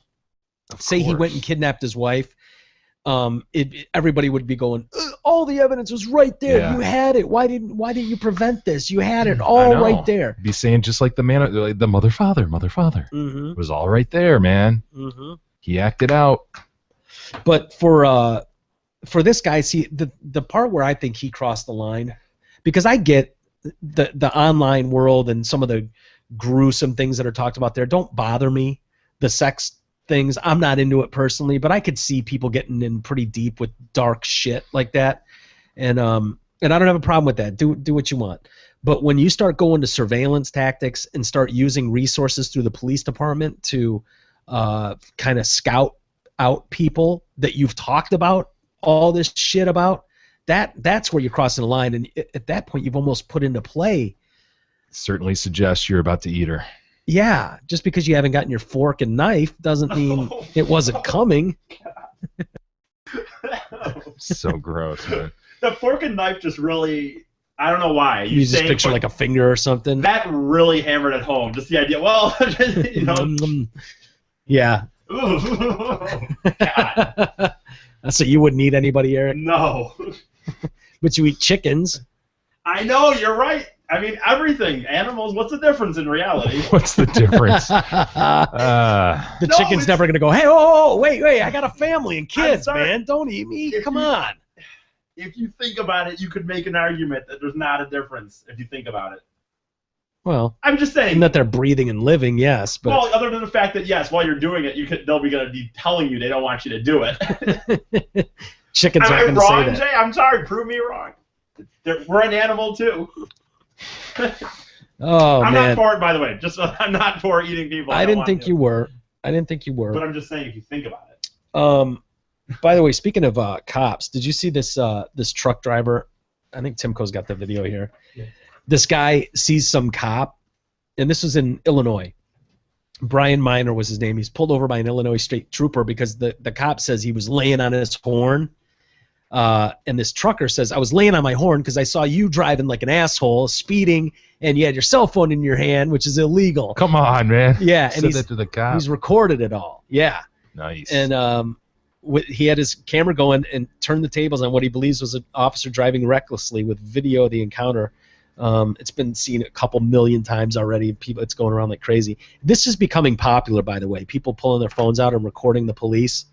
say he course. went and kidnapped his wife, everybody would be going, all the evidence was right there. Yeah. You had it. Why didn't you prevent this? You had it I all know. right there. Be saying just like the man, like the mother, father. Mm-hmm. It was all right there, man. Mm-hmm. He acted out. But for this guy, see the part where I think he crossed the line, because I get the online world and some of the gruesome things that are talked about there don't bother me. The sex things, I'm not into it personally, but I could see people getting in pretty deep with dark shit like that, and I don't have a problem with that. Do what you want. But when you start going to surveillance tactics and start using resources through the police department to kind of scout out people that you've talked about all this shit about, that's where you're crossing the line, and at that point you've almost put into play. Certainly suggests you're about to eat her. Yeah, just because you haven't gotten your fork and knife doesn't mean it wasn't coming. So gross, man. The fork and knife just really, I don't know why. You just picture like a finger or something. That really hammered it home. Just the idea. Well, you know. Yeah. God. So you wouldn't eat anybody, Eric? No. But you eat chickens. I know, you're right. I mean, everything. Animals, what's the difference in reality? What's the difference? The chicken's never going to go, hey, wait, I got a family and kids, man. Don't eat me. Come on. If you think about it, you could make an argument that there's not a difference if you think about it. Well, I'm just saying. that they're breathing and living, yes. But well, other than the fact that, yes, while you're doing it, they'll be going to be telling you they don't want you to do it. Chickens Am I aren't going to say wrong, that. Jay? I'm sorry. Prove me wrong. We're an animal, too. Oh, I'm man. not for it, by the way. Just I'm not for eating people. I didn't think you were. I didn't think you were. But I'm just saying, if you think about it. By the way, speaking of cops, did you see this this truck driver? I think Timko's got the video here. Yeah. This guy sees some cop, and this was in Illinois. Brian Miner was his name. He's pulled over by an Illinois state trooper because the cop says he was laying on his horn. And this trucker says, I was laying on my horn because I saw you driving like an asshole, speeding, and you had your cell phone in your hand, which is illegal. Come on, man. Yeah, and Said that to the cop. he's recorded it all. Yeah. Nice. And he had his camera going and turned the tables on what he believes was an officer driving recklessly with video of the encounter. It's been seen a couple million times already. People, it's going around like crazy. This is becoming popular, by the way. People pulling their phones out and recording the police.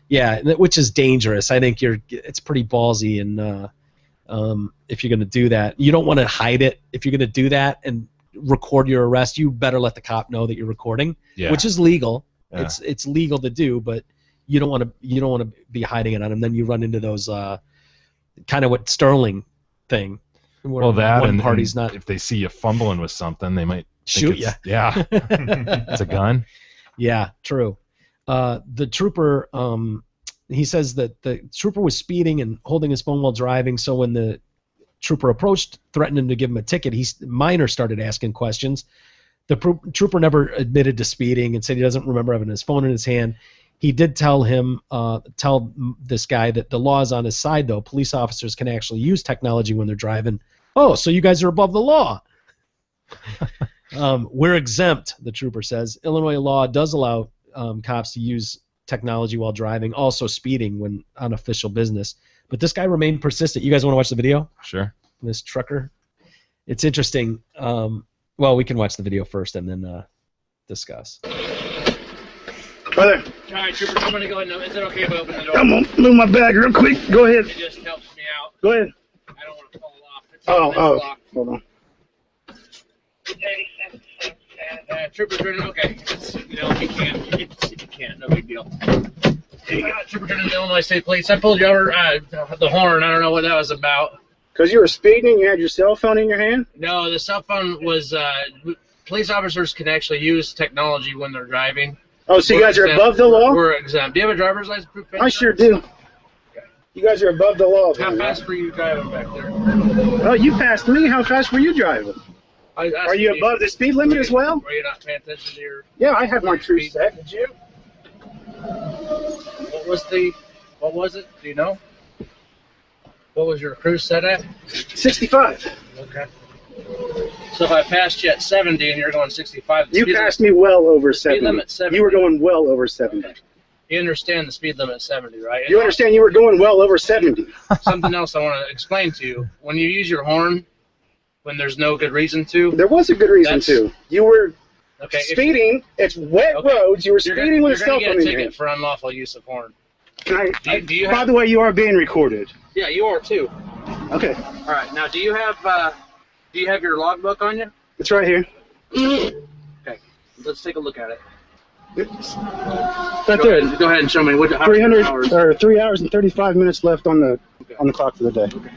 Yeah, which is dangerous. I think it's pretty ballsy, and if you're going to do that, you don't want to hide it. If you're going to do that and record your arrest, you better let the cop know that you're recording, which is legal. Yeah. It's legal to do, but you don't want to be hiding it on them. Then you run into those kind of what Sterling thing. Well, that one and party's not. If they see you fumbling with something, they might shoot you. Yeah, it's a gun. Yeah, true. The trooper, he says that the trooper was speeding and holding his phone while driving. So when the trooper approached, threatening to give him a ticket, Miner started asking questions. The trooper never admitted to speeding and said he doesn't remember having his phone in his hand. He did tell this guy that the law is on his side, though. Police officers can actually use technology when they're driving. Oh, so you guys are above the law. We're exempt, the trooper says. Illinois law does allow cops to use technology while driving, also speeding when on official business. But this guy remained persistent. You guys want to watch the video? Sure. This trucker? It's interesting. Well, we can watch the video first and then discuss. Brother. All right, trooper, I'm going to go ahead and... Is it okay if I open the door? I'm going to move my bag real quick. Go ahead. It just helps me out. Go ahead. I don't want to fall off. It's Hold on. Trooper's running. Okay. If you can't, no big deal. Trooper turning to Illinois State Police. I pulled you over the horn. I don't know what that was about. Because you were speeding and you had your cell phone in your hand? No, the cell phone was... police officers can actually use technology when they're driving. Oh, so you guys are above the law? We're exempt. Do you have a driver's license? I sure do. Okay. You guys are above the law. How fast were you driving back there? Oh, you passed me. How fast were you driving? Are you above the speed limit as well? Were you not paying attention to your... Yeah, I have my cruise set. Did you? What was it? Do you know? What was your cruise set at? 65. Okay. So if I passed you at 70 and you're going 65, you passed me well over 70. Speed limit 70. You were going well over 70. Okay. You understand the speed limit 70, right? You understand you were going well over 70. Something else I want to explain to you. When you use your horn, when there's no good reason to. There was a good reason to. You were speeding. It's wet roads. You were speeding with a cell phone in your hand. You're going to get a ticket for unlawful use of horn. Do you by the way, you are being recorded. Yeah, you are too. Okay. All right. Now, do you have your logbook on you? It's right here. Okay. Let's take a look at it. Right there. Go ahead and show me. 3 hours and 35 minutes left on the clock for the day. Okay.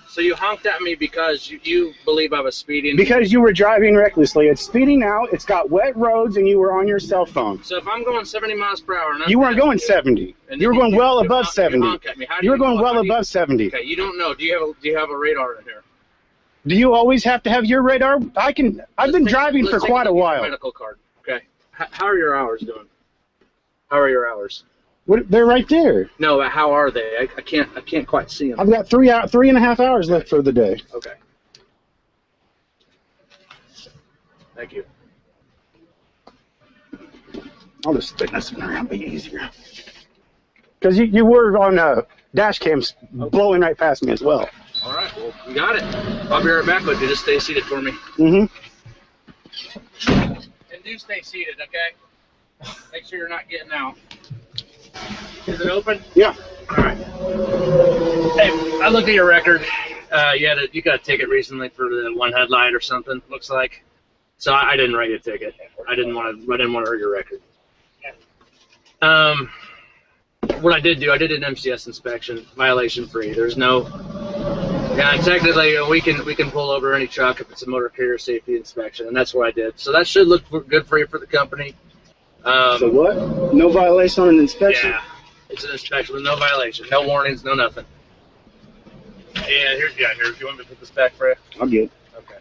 So you honked at me because you believe I was speeding? Because you were driving recklessly. It's speeding now. It's got wet roads, and you were on your cell phone. So if I'm going 70 miles per hour... You weren't going 70. You were going well above 70. You were going well above 70. Okay, you don't know. Do you have a radar in here? Do you always have to have your radar? I've been driving for quite a while. Medical card. Okay. How are your hours doing? How are your hours? They're right there. No, how are they? I can't quite see them. I've got 3.5 hours left for the day. Okay. Thank you. I'll just spin this one around, be easier. Because you were on dash cams blowing right past me as well. All right, well, you got it. I'll be right back with you. Just stay seated for me. Mm-hmm. And do stay seated, okay? Make sure you're not getting out. Is it open? Yeah. All right. Hey, I looked at your record. You got a ticket recently for the one headlight or something. Looks like. So I didn't write you a ticket. I didn't want to hurt your record. What I did do, I did an MCS inspection, violation free. There's no Yeah, technically we can pull over any truck if it's a motor carrier safety inspection, and that's what I did. So that should look good for you for the company. So what? No violation on an inspection? Yeah, it's an inspection with no violation, no warnings, no nothing. Here. Do you want me to put this back for you? I'll get it. Okay.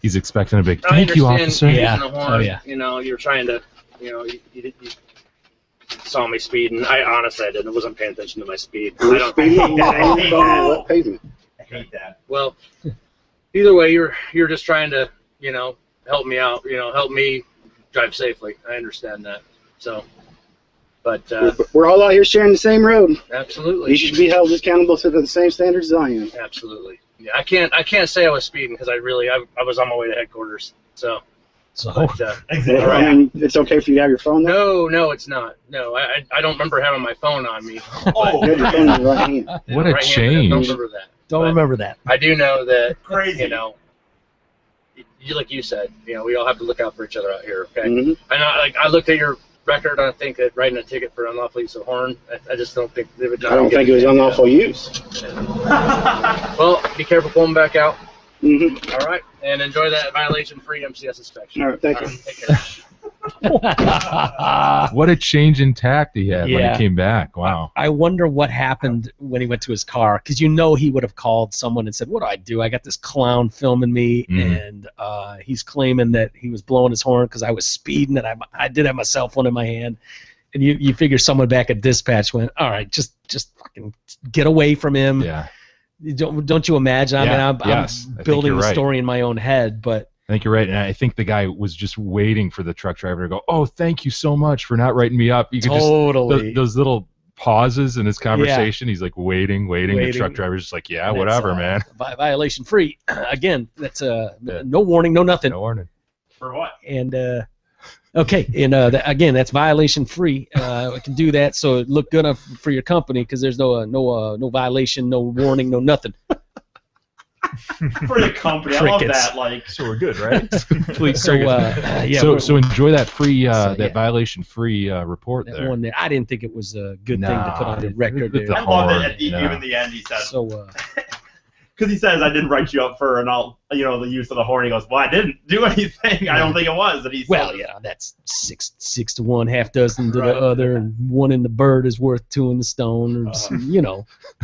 He's expecting a big I thank you, understand officer. using Yeah. the horn, Oh, yeah. You know, you're trying to, you saw me speeding. I honestly didn't. I wasn't paying attention to my speed. I don't. Speeding on wet pavement. I hate that. Well, either way, you're just trying to, help me out. Help me drive safely. I understand that. So, but We're all out here sharing the same road. absolutely. You should be held accountable to the same standards as I am. Absolutely. Yeah, I can't say I was speeding because I was on my way to headquarters. So, but, Exactly. I mean, it's okay for you to have your phone though? no, it's not. No, I don't remember having my phone on me. Oh, You have your phone in your right hand. What a Right-handed, I change. don't remember that. Don't But remember that. I do know that, crazy. like you said, we all have to look out for each other out here. Okay. Mhm. I looked at your record. I think that writing a ticket for unlawful use of horn. I just don't think they would. I don't think it was unlawful use. Well, be careful pulling back out. Mm-hmm. All right, and enjoy that violation-free MCS inspection. All right, thank you. Take care. What a change in tact he had when Yeah. he came back. Wow. I wonder what happened when he went to his car, because he would have called someone and said, "What do I do? I got this clown filming me, and he's claiming that he was blowing his horn because I was speeding, and I did have my cell phone in my hand." And you figure someone back at dispatch went, "All right, just fucking get away from him." Yeah. Don't you imagine? I mean, I'm I think building you're the right. story in my own head, but I think you're right, and I think the guy was just waiting for the truck driver to go, "Oh, thank you so much for not writing me up." You could totally. just those little pauses in his conversation. He's like waiting. The truck driver's just like, "Yeah, And whatever, that's, man." Violation free. Again, that's no warning, no nothing. No warning. For what? And okay, and again, that's violation free. We can do that, so it look good for your company because there's no violation, no warning, no nothing. For the company. I love Crickets. that. Like, So we're good, right? Please, So yeah, so enjoy that free So, that yeah. violation-free report that there. one there. I didn't think it was a good thing to put on the Nah, record the there. I love horn, it at even the end. He says, So because he says, I didn't write you up for the use of the horn. He goes, well, I didn't do anything. I don't think it was. And he well, says, yeah, that's six to one, half dozen to the other, and one in the bird is worth two in the stone, or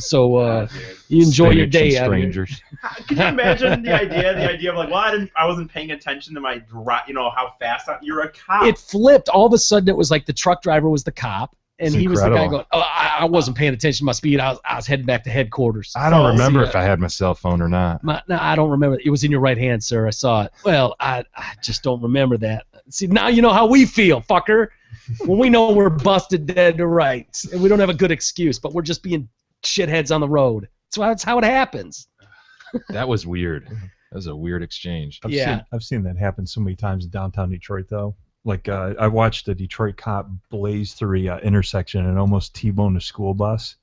So you enjoy your Spinach and day out here. strangers. Can you imagine the idea of like, well, I wasn't paying attention to my how fast you're a cop. It flipped. All of a sudden, it was like the truck driver was the cop, and It's he was the guy incredible. going, "Oh, I wasn't paying attention to my speed. I was heading back to headquarters." I don't So, remember yeah. if I had my cell phone or not. No, I don't remember. It was in your right hand, sir. I saw it. Well, I just don't remember that. See, now you know how we feel, fucker. When we know we're busted dead to rights, and we don't have a good excuse, but we're just being shitheads on the road. That's how it happens. That was weird. That was a weird exchange. I've seen that happen so many times in downtown Detroit, though. Like, I watched a Detroit cop blaze through a intersection and almost T-bone a school bus.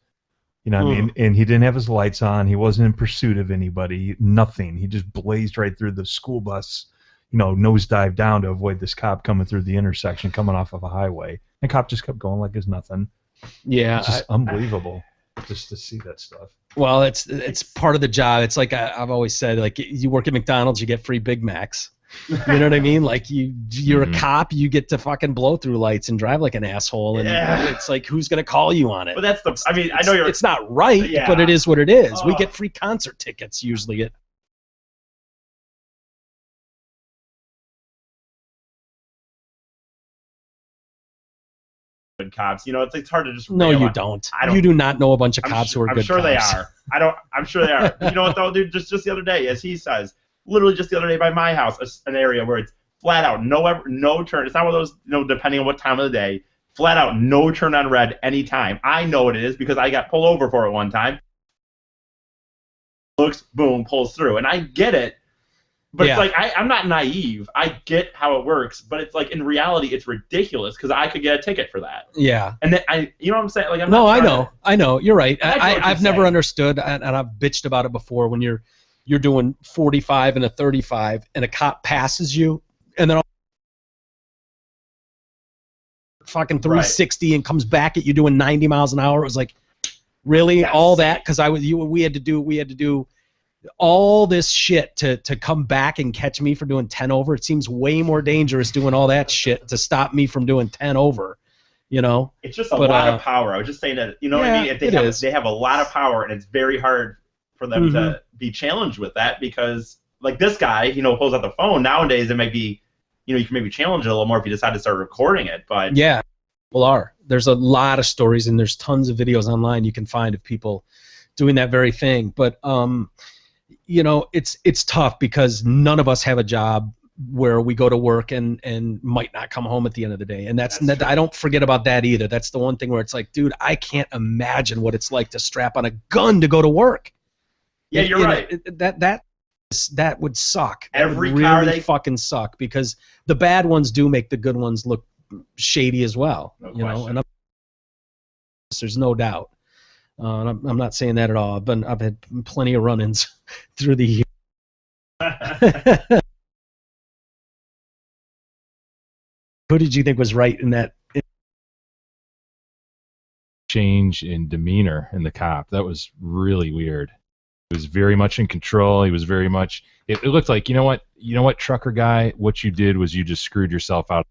You know what I mean? And he didn't have his lights on. He wasn't in pursuit of anybody. Nothing. He just blazed right through the school bus, nosedive down to avoid this cop coming through the intersection coming off of a highway. And cop just kept going like it's nothing. Yeah. It's just unbelievable just to see that stuff. Well, it's part of the job. It's like I've always said, like you work at McDonald's, you get free Big Macs. You know what I mean? Like you're a cop, you get to fucking blow through lights and drive like an asshole, and it's like who's gonna call you on it? But that's I know you're. It's not right, Yeah. but it is what it is. We Oh. get free concert tickets usually at. Good cops. It's hard to just. No, rail you on- don't. I don't. You do not know a bunch of I'm cops sure, who are I'm good sure cops. they are. I'm sure they are. But you know what though, dude? Just the other day, as he says, literally just the other day by my house, an area where it's flat out no turn. It's not one of those, depending on what time of the day, flat out no turn on red anytime. I know what it is because I got pulled over for it one time. Looks, boom, pulls through, and I get it. But Yeah. it's like I'm not naive. I get how it works, but it's like in reality, it's ridiculous because I could get a ticket for that. Yeah. And then you know what I'm saying? Like I'm No, not I trying know. to- I know. You're right. I know what you're I've never saying. understood, and I've bitched about it before. When you're doing 45 and a 35, and a cop passes you, and then fucking 360 and comes back at you doing 90 miles an hour. It was like, Really, That's all sick. that? Because we had to do all this shit to come back and catch me for doing 10 over. It seems way more dangerous doing all that shit to stop me from doing 10 over. You know, it's just a lot of power. I was just saying that, you know what I mean? If they have a lot of power, and it's very hard for them to be challenged with that, because like this guy, pulls out the phone. Nowadays, it might be, you can maybe challenge it a little more if you decide to start recording it. But yeah, people are. There's a lot of stories, and there's tons of videos online you can find of people doing that very thing. But it's tough because none of us have a job where we go to work and might not come home at the end of the day. And that's I don't forget about that either. That's the one thing where it's like, dude, I can't imagine what it's like to strap on a gun to go to work. Yeah, you're right. That would suck. Every that would car really fucking suck, because the bad ones do make the good ones look shady as well. No you know, question. and there's no doubt. I'm not saying that at all. I've had plenty of run-ins through the years. Who did you think was right in that? Change in demeanor in the cop. That was really weird. He was very much in control. He was very much. It looked like, you know what, trucker guy, what you did was you just screwed yourself out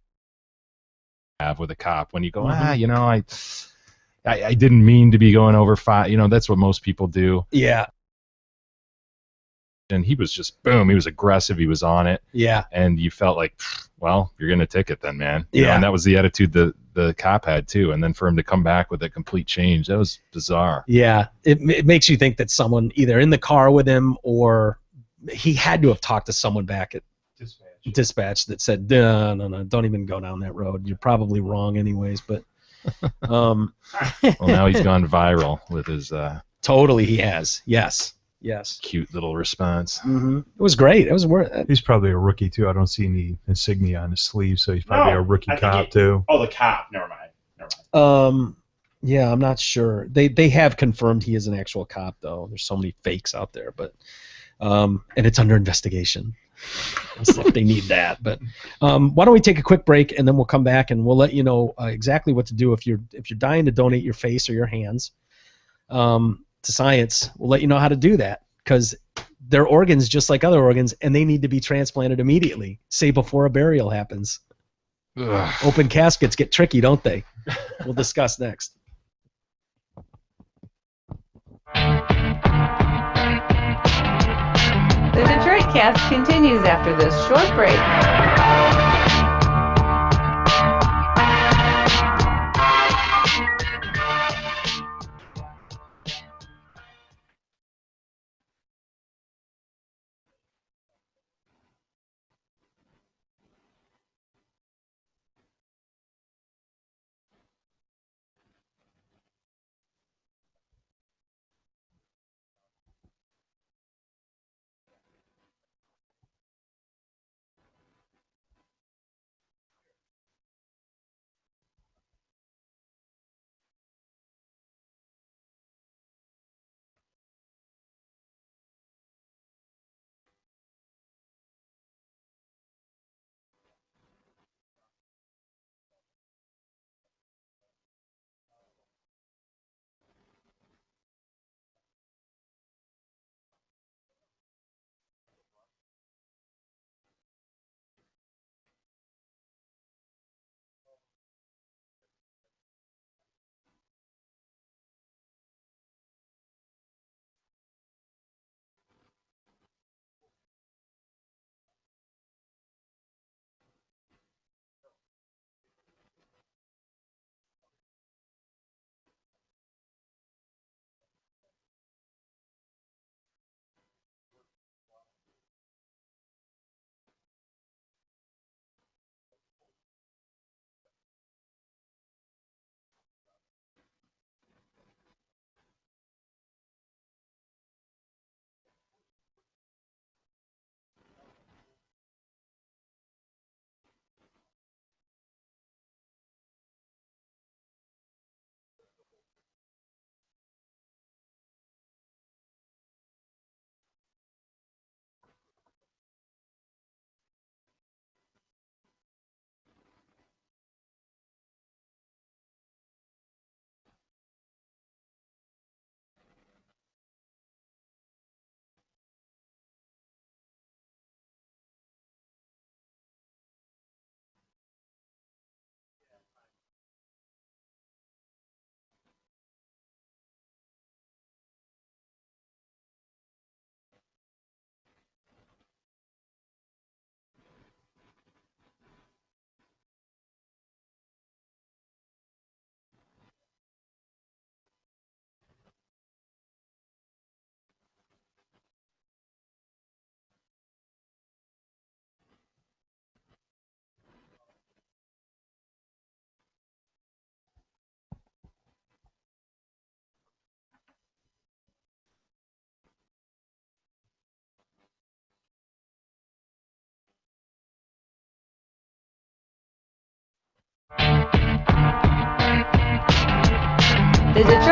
with a cop. When you go, I didn't mean to be going over 5. That's what most people do. Yeah. And he was just boom. He was aggressive. He was on it. Yeah. And you felt like, well, you're gonna ticket then, man. Yeah. And that was the attitude the cop had too. And then for him to come back with a complete change, that was bizarre. Yeah. It makes you think that someone either in the car with him, or he had to have talked to someone back at dispatch that said, no, don't even go down that road. You're probably wrong anyways. But well, now he's gone viral with his totally he has. Yes. Cute little response. Mm-hmm. It was great. It was worth it. He's probably a rookie too. I don't see any insignia on his sleeve, so he's probably a rookie cop too. Oh, the cop. Never mind. Yeah, I'm not sure. They have confirmed he is an actual cop, though. There's so many fakes out there, but and it's under investigation. If they need that. But why don't we take a quick break, and then we'll come back and we'll let you know exactly what to do if you're dying to donate your face or your hands to science. We'll let you know how to do that, because they're organs just like other organs, and they need to be transplanted immediately, say before a burial happens. Ugh. Open caskets get tricky, don't they? We'll discuss next. The Detroit Cast continues after this short break.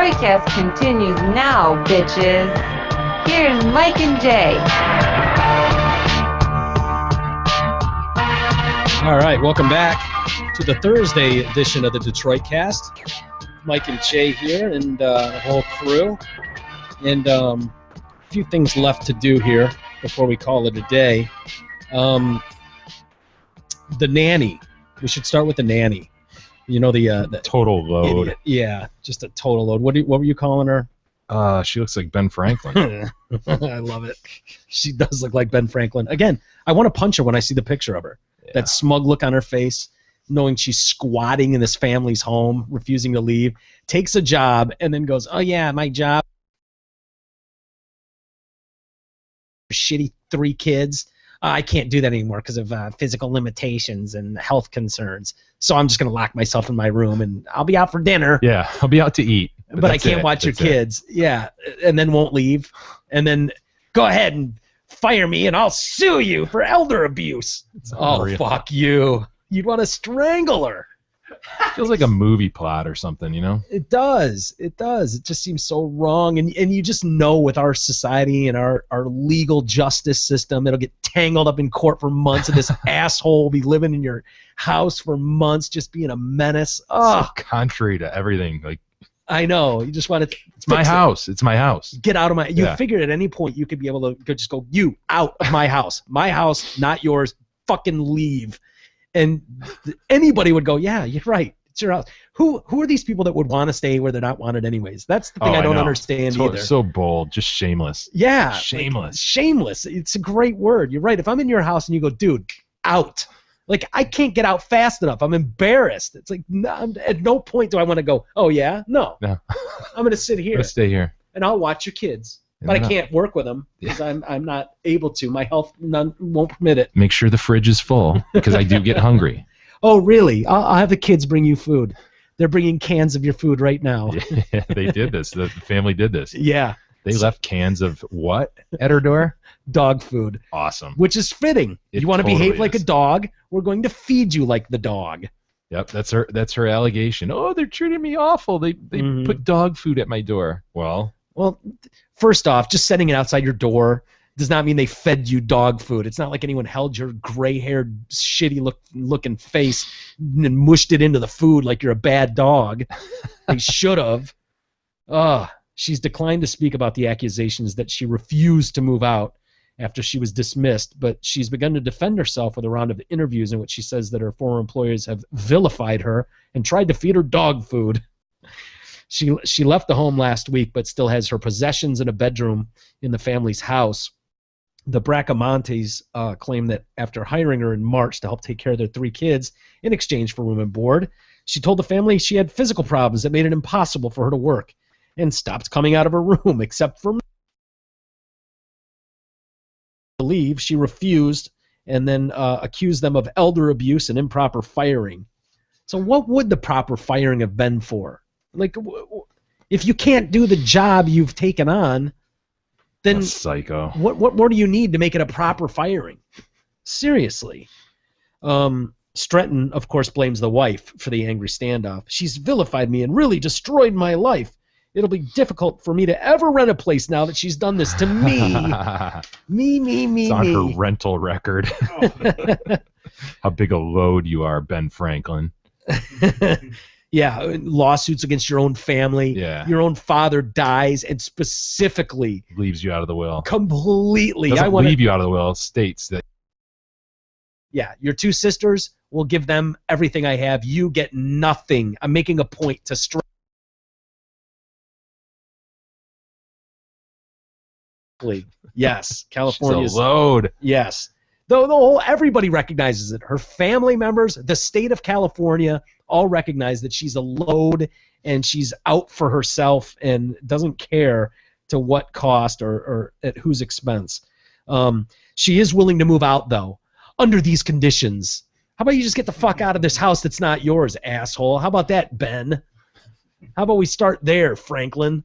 Detroitcast continues now, bitches. Here's Mike and Jay. All right, welcome back to the Thursday edition of the Detroitcast. Mike and Jay here, and the whole crew. And a few things left to do here before we call it a day. The nanny. We should start with the nanny. You know, the Total load. idiot. Yeah, just a total load. What were you calling her? She looks like Ben Franklin. I love it. She does look like Ben Franklin. Again, I want to punch her when I see the picture of her. Yeah. That smug look on her face, knowing she's squatting in this family's home, refusing to leave, takes a job, and then goes, oh yeah, my job, shitty 3 kids. I can't do that anymore because of physical limitations and health concerns. So I'm just going to lock myself in my room, and I'll be out for dinner. Yeah, I'll be out to eat. But I can't watch your kids. Yeah, and then won't leave. And then go ahead and fire me, and I'll sue you for elder abuse. Oh, unreal. fuck you. You'd want to strangle her. Feels like a movie plot or something, you know? It does. It does. It just seems so wrong. And you just know with our society and our legal justice system, it'll get tangled up in court for months, and this asshole will be living in your house for months just being a menace. Oh, So contrary to everything. Like, I know. You just want to... it's my house. It's my house. Get out of my... You Yeah. figured at any point you could be able to just go, you, out of my house. My house, not yours. Fucking leave. And anybody would go, yeah, you're right. It's your house. Who are these people that would want to stay where they're not wanted anyways? That's the thing I don't know. understand so, either. So bold. Just shameless. Yeah. Shameless. Like, shameless. It's a great word. You're right. If I'm in your house and you go, dude, out. Like, I can't get out fast enough. I'm embarrassed. It's like, at no point do I want to go, oh, yeah? No. No. I'm going to sit here. Let's stay here. And I'll watch your kids. Yeah, But I no. can't work with them because I'm not able to. My health won't permit it. Make sure the fridge is full because I do get hungry. Oh, really? I'll have the kids bring you food. They're bringing cans of your food right now. Yeah, they did this. The family did this. Yeah. They left cans of what at her door? Dog food. Awesome. Which is fitting. It You want to totally behave like is. a dog? We're going to feed you like the dog. Yep, that's her allegation. Oh, they're treating me awful. They Mhm. put dog food at my door. Well, First off, just setting it outside your door does not mean they fed you dog food. It's not like anyone held your gray-haired, shitty-looking face and mushed it into the food like you're a bad dog. They should have. She's declined to speak about the accusations that she refused to move out after she was dismissed, but she's begun to defend herself with a round of interviews in which she says that her former employers have vilified her and tried to feed her dog food. She left the home last week, but still has her possessions in a bedroom in the family's house. The Bracamontes claim that after hiring her in March to help take care of their 3 kids in exchange for room and board, she told the family she had physical problems that made it impossible for her to work and stopped coming out of her room except for to leave. She refused and then accused them of elder abuse and improper firing. So what would the proper firing have been for? Like, if you can't do the job you've taken on, then that's psycho. what more do you need to make it a proper firing? Seriously. Stretton, of course, blames the wife for the angry standoff. She's vilified me and really destroyed my life. It'll be difficult for me to ever rent a place now that she's done this to me. me. It's on her rental record. How big a load you are, Ben Franklin. Yeah, lawsuits against your own family. Yeah. Your own father dies, and specifically Leaves you out of the will. completely. Doesn't leave you out of the will. States that. Yeah, your 2 sisters will give them everything I have. You get nothing. I'm making a point to stress. Yes, California. She's a load. Yes. Though everybody recognizes it. Her family members, the state of California, all recognize that she's a load and she's out for herself and doesn't care to what cost or at whose expense. She is willing to move out, though, under these conditions. How about you just get the fuck out of this house that's not yours, asshole? How about that, Ben? How about we start there, Franklin?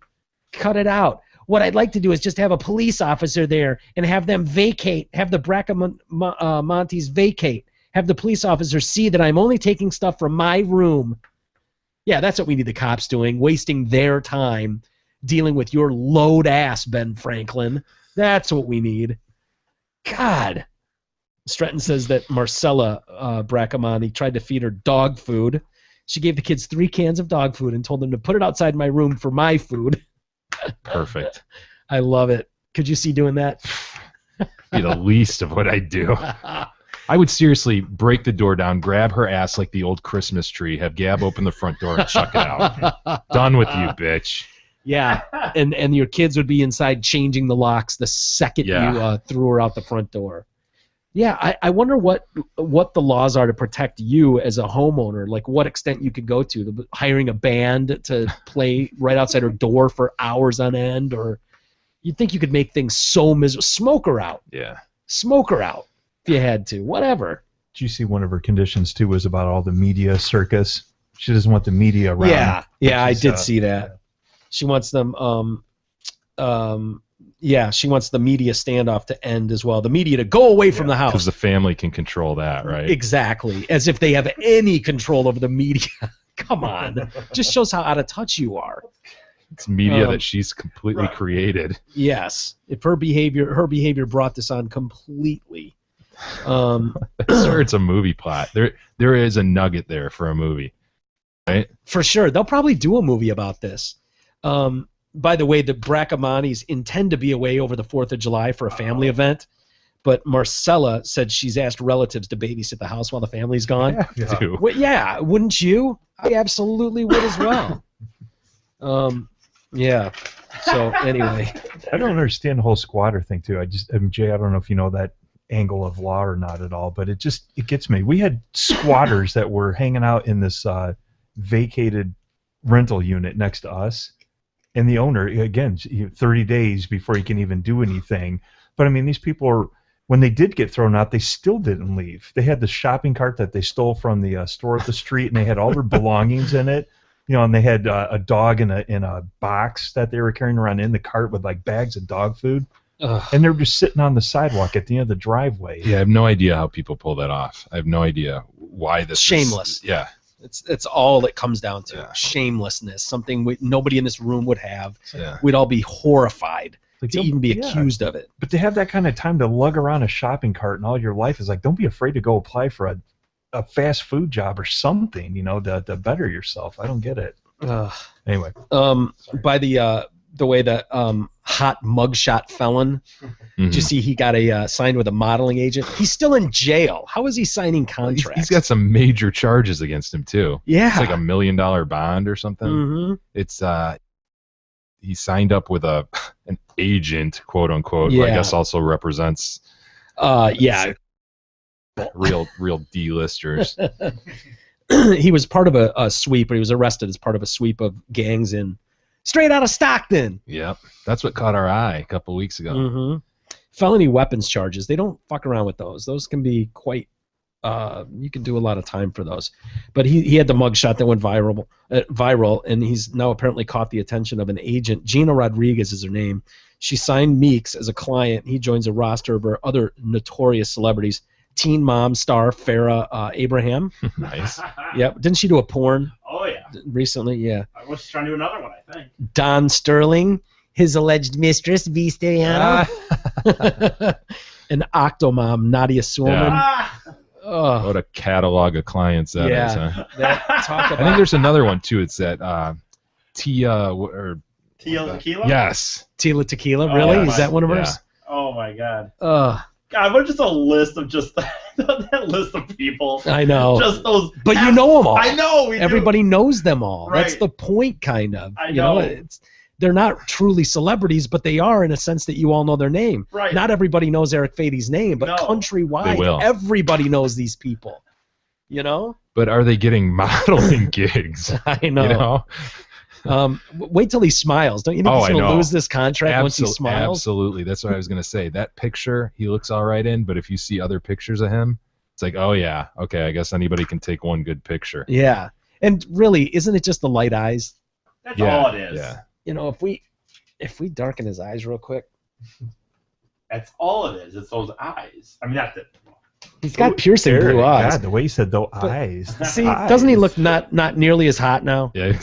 Cut it out. What I'd like to do is just have a police officer there and have them vacate, have the Bracamontes vacate, have the police officer see that I'm only taking stuff from my room. Yeah, that's what we need the cops doing, wasting their time dealing with your load ass, Ben Franklin. That's what we need. God. Stretton says that Marcella Bracamani tried to feed her dog food. She gave the kids 3 cans of dog food and told them to put it outside my room for my food. Perfect. I love it. Could you see doing that? Be the least of what I do. I would seriously break the door down, grab her ass like the old Christmas tree, have Gab open the front door and chuck it out. Done with you, bitch. Yeah, and your kids would be inside changing the locks the second you threw her out the front door. Yeah, I wonder what the laws are to protect you as a homeowner, like what extent you could go to hiring a band to play right outside her door for hours on end, or you'd think you could make things so miserable. Smoke her out. Yeah. Smoke her out if you had to. Whatever. Did you see one of her conditions, too, was about all the media circus? She doesn't want the media around. Yeah, I did see that. She wants them, she wants the media standoff to end as well. The media to go away from the house. Because the family can control that, right? Exactly. As if they have any control over the media. Come on. Just shows how out of touch you are. It's media that she's completely created. Yes. If her behavior brought this on completely. I swear it's a movie plot. There is a nugget there for a movie. Right? For sure. They'll probably do a movie about this. By the way, the Bracamanis intend to be away over the 4th of July for a family event, but Marcella said she's asked relatives to babysit the house while the family's gone. Yeah. Well, yeah, wouldn't you? I absolutely would as well. Yeah. So anyway, I don't understand the whole squatter thing too. Jay, I don't know if you know that angle of law or not at all, but it gets me. We had squatters that were hanging out in this vacated rental unit next to us, and the owner, again, 30 days before he can even do anything. But I mean, these people when they did get thrown out, they still didn't leave. They had the shopping cart that they stole from the store up the street, and they had all their belongings in it. And they had a dog in a box that they were carrying around in the cart with like bags of dog food. Ugh. And they were just sitting on the sidewalk at the end of the driveway. Yeah, I have no idea how people pull that off. I have no idea why this shameless. Yeah. It's all it comes down to. Yeah. Shamelessness, something nobody in this room would have. Yeah. We'd all be horrified to even be accused of it. But to have that kind of time to lug around a shopping cart and all your life is like, don't be afraid to go apply for a fast food job or something, to better yourself. I don't get it. Anyway. By the way that hot mugshot felon, did you see he got signed with a modeling agent? He's still in jail. How is he signing contracts? He's got some major charges against him too. Yeah. It's like $1 million bond or something. Mm-hmm. It's he signed up with an agent, quote unquote, who I guess also represents real D-listers. He was part of a sweep, or he was arrested as part of a sweep of gangs in straight out of Stockton. Yep. That's what caught our eye a couple weeks ago. Mm-hmm. Felony weapons charges, they don't fuck around with those. Those can be quite you can do a lot of time for those. But he had the mugshot that went viral, and he's now apparently caught the attention of an agent. Gina Rodriguez is her name. She signed Meeks as a client. He joins a roster of her other notorious celebrities. Teen Mom star Farrah Abraham. Nice. Yep. Didn't she do a porn? Oh, yeah. Recently, yeah. I was trying to do another one, I think. Don Sterling, his alleged mistress, V. Steriano. And Octomom, Nadia Suleman. Yeah. What a catalog of clients that is, huh? I think there's another one, too. It's that Tia... Tila Tequila? Yes. Tila Tequila, really? Is that one of hers? Oh, my God. God, what just a list of that list of people. I know. Just those. But you know them all. I know. Everybody knows them all. Right. That's the point, kind of. I know. They're not truly celebrities, but they are in a sense that you all know their name. Right. Not everybody knows Eric Fady's name, but countrywide, everybody knows these people. But are they getting modeling gigs? I know. Wait till he smiles. Don't you think he's going to lose this contract once he smiles? Absolutely. That's what I was going to say. That picture, he looks all right in, but if you see other pictures of him, it's like, oh, yeah, okay, I guess anybody can take one good picture. Yeah. And really, isn't it just the light eyes? That's all it is. Yeah. If we darken his eyes real quick. That's all it is. It's those eyes. I mean, that's it. He's got piercing blue eyes. God, the way you said those eyes. See, doesn't he look not nearly as hot now? Yeah.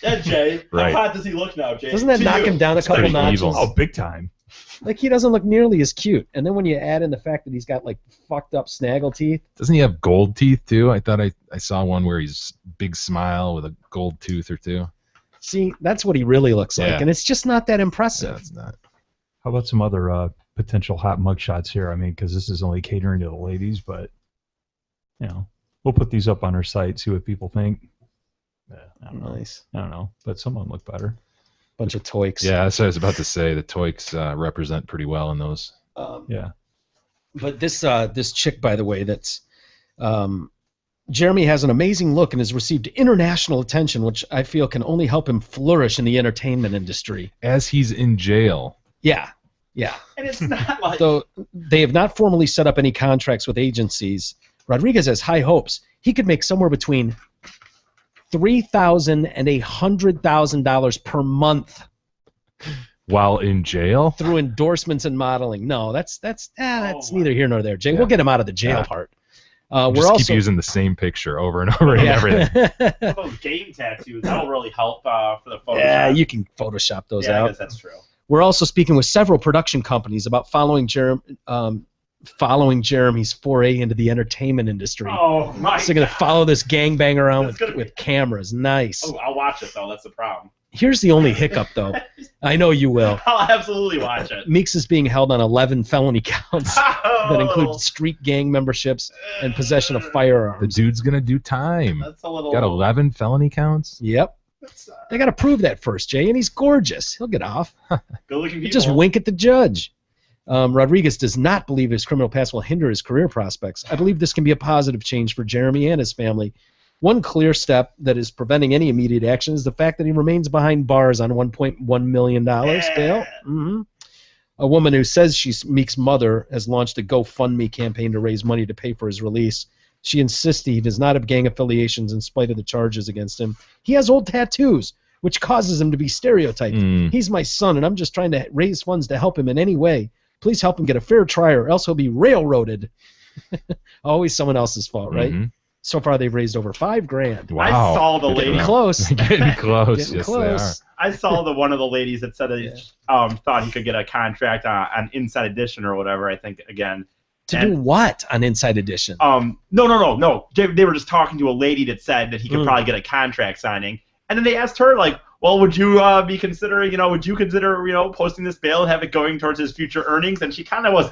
Yeah, Jay. Right. How hot does he look now, Jay? Doesn't that To knock you. him down a couple pretty notches? evil. Oh, big time. Like, he doesn't look nearly as cute. And then when you add in the fact that he's got, like, fucked up snaggle teeth. Doesn't he have gold teeth too? I thought I saw one where he's big smile with a gold tooth or two. See, that's what he really looks like. Yeah. And it's just not that impressive. Yeah, it's not. How about some other potential hot mugshots here? I mean, because this is only catering to the ladies, but, you know, we'll put these up on our site, see what people think. I don't know. Nice. I don't know, but some of them look better. Bunch of toiks. Yeah, that's what I was about to say. The toiks represent pretty well in those. Yeah. But this chick, by the way, that's Jeremy has an amazing look and has received international attention, which I feel can only help him flourish in the entertainment industry. As he's in jail. Yeah. And it's not like... Though they have not formally set up any contracts with agencies, Rodriguez has high hopes. He could make somewhere between $3,000 and $100,000 per month While in jail? through endorsements and modeling. No, that's Oh, neither here nor there. Jay, Yeah. we'll get him out of the jail Yeah. part. Just We're keep also using the same picture over and over and everything. Those game tattoos, that'll really help for the Photoshop. Yeah, you can Photoshop those I out. guess that's true. We're also speaking with several production companies about following Jeremy's foray into the entertainment industry. Oh, my So they're going to God. follow this gangbang around That's gonna with be- cameras. Nice. Oh, I'll watch it, though. That's the problem. Here's the only hiccup, though. I know you will. I'll absolutely watch it. Meeks is being held on 11 felony counts that Oh, include street gang memberships and possession of The firearms. dude's going to do time. That's a little... Got 11 felony counts? Yep. They got to prove that first, Jay, and he's gorgeous. He'll get off. Good-looking people. You just wink at the judge. Rodriguez does not believe his criminal past will hinder his career prospects. I believe this can be a positive change for Jeremy and his family. One clear step that is preventing any immediate action is the fact that he remains behind bars on $1.1 million bail. Mm-hmm. A woman who says she's Meek's mother has launched a GoFundMe campaign to raise money to pay for his release. She insists he does not have gang affiliations in spite of the charges against him. He has old tattoos, which causes him to be stereotyped. He's my son, and I'm just trying to raise funds to help him in any way. Please help him get a fair trial, or else he'll be railroaded. Always someone else's fault, right? Mm-hmm. So far, they've raised over $5,000. Wow. I saw the They're lady. Getting close. Getting close. Getting Yes, close. I saw one of the ladies that said that he thought he could get a contract on Inside Edition or whatever, I think, again. To do what on Inside Edition? No. They were just talking to a lady that said that he could probably get a contract signing. And then they asked her, like, well, would you be considering, would you consider, posting this bail and have it going towards his future earnings? And she kind of was.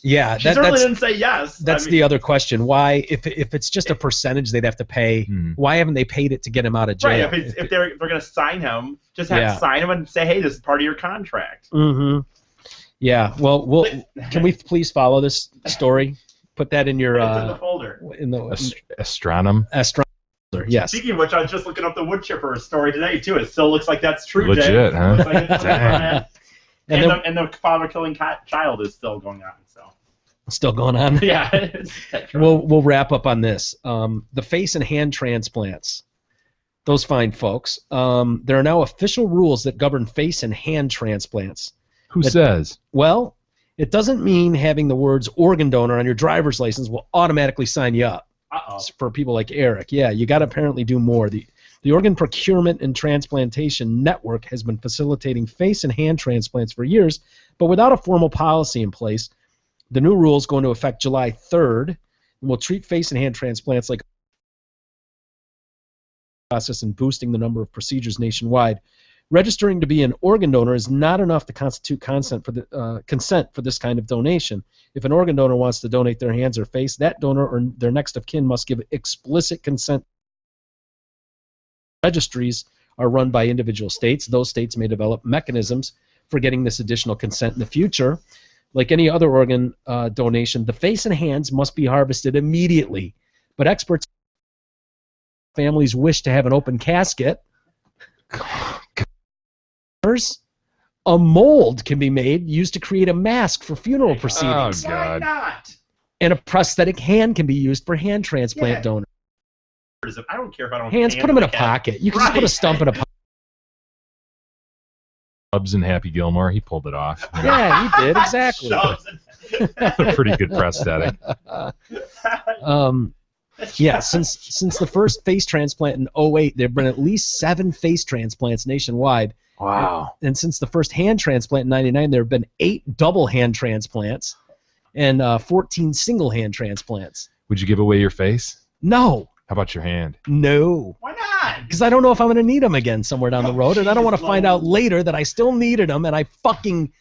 Yeah, she certainly didn't say yes. That's the other question. Why, if it's just a percentage they'd have to pay, why haven't they paid it to get him out of jail? Right, if they're going to sign him, just have to sign him and say, hey, this is part of your contract. Mm-hmm. Yeah, well, can we please follow this story? Put that in your... It's in the folder. In the Astronom. Yes. Speaking of which, I was just looking up the wood chipper story today, too. It still looks like that's true, Legit, Jay. huh? Looks like it's Dang. and the father-killing child is still going on. So Still going on? Yeah. We'll wrap up on this. The face and hand transplants. Those fine folks. There are now official rules that govern face and hand transplants. Who says? Well, it doesn't mean having the words organ donor on your driver's license will automatically sign you up. For people like Eric. Yeah, you got to apparently do more. The Organ Procurement and Transplantation Network has been facilitating face and hand transplants for years, but without a formal policy in place. The new rules go into effect July 3rd and will treat face and hand transplants like a process in boosting the number of procedures nationwide. Registering to be an organ donor is not enough to constitute consent for this kind of donation. If an organ donor wants to donate their hands or face, that donor or their next of kin must give explicit consent. Registries are run by individual states. Those states may develop mechanisms for getting this additional consent in the future. Like any other organ donation, the face and hands must be harvested immediately. But experts, families wish to have an open casket. A mold can be made used to create a mask for funeral proceedings. Oh, God. Why not? And a prosthetic hand can be used for hand transplant donors. I don't care if I don't Hands, put them in a pocket. You can just put a stump in a pocket. Bubs and Happy Gilmore, he pulled it off. Yeah, he did, exactly. A pretty good prosthetic. Yeah, since the first face transplant in 2008, there have been at least 7 face transplants nationwide. Wow. And since the first hand transplant in 1999, there have been 8 double hand transplants and 14 single hand transplants. Would you give away your face? No. How about your hand? No. Why not? Because I don't know if I'm going to need them again somewhere down the road, and I don't want to find out later that I still needed them and I fucking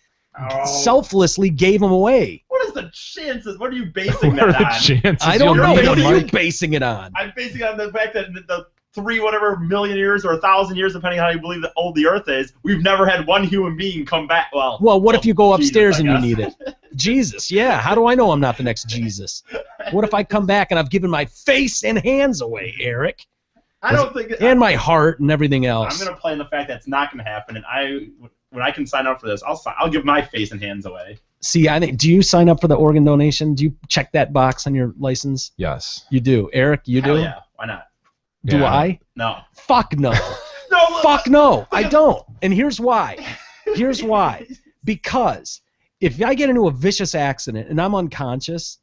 selflessly gave them away. What is the chances? What are you basing What are that the on? chances? I don't you'll know. need What them, are you Mike? basing it on? I'm basing it on the fact that the 3 whatever million years or 1,000 years, depending on how you believe that old the Earth is, we've never had one human being come back. Well, What if you go upstairs Jesus, and you need it? Jesus, yeah. How do I know I'm not the next Jesus? What if I come back and I've given my face and hands away, Eric? I don't think. And my heart and everything else. I'm gonna play in the fact that it's not gonna happen, and when I can sign up for this, I'll give my face and hands away. See, I think. Do you sign up for the organ donation? Do you check that box on your license? Yes. You do, Eric. You Hell do. yeah, why not? Do Yeah. I? No. Fuck no. No. Fuck no. I don't. And here's why. Here's why. Because if I get into a vicious accident and I'm unconscious,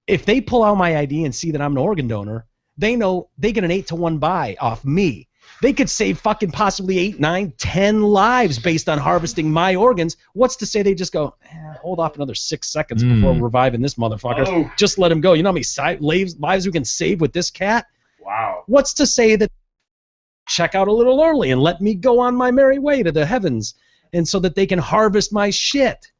if they pull out my ID and see that I'm an organ donor, they know they get an 8-to-1 buy off me. They could save fucking possibly 8, 9, 10 lives based on harvesting my organs. What's to say they just go, hold off another 6 seconds before reviving this motherfucker. Oh. Just let him go. You know how many lives we can save with this cat? Wow. What's to say that check out a little early and let me go on my merry way to the heavens, and so that they can harvest my shit?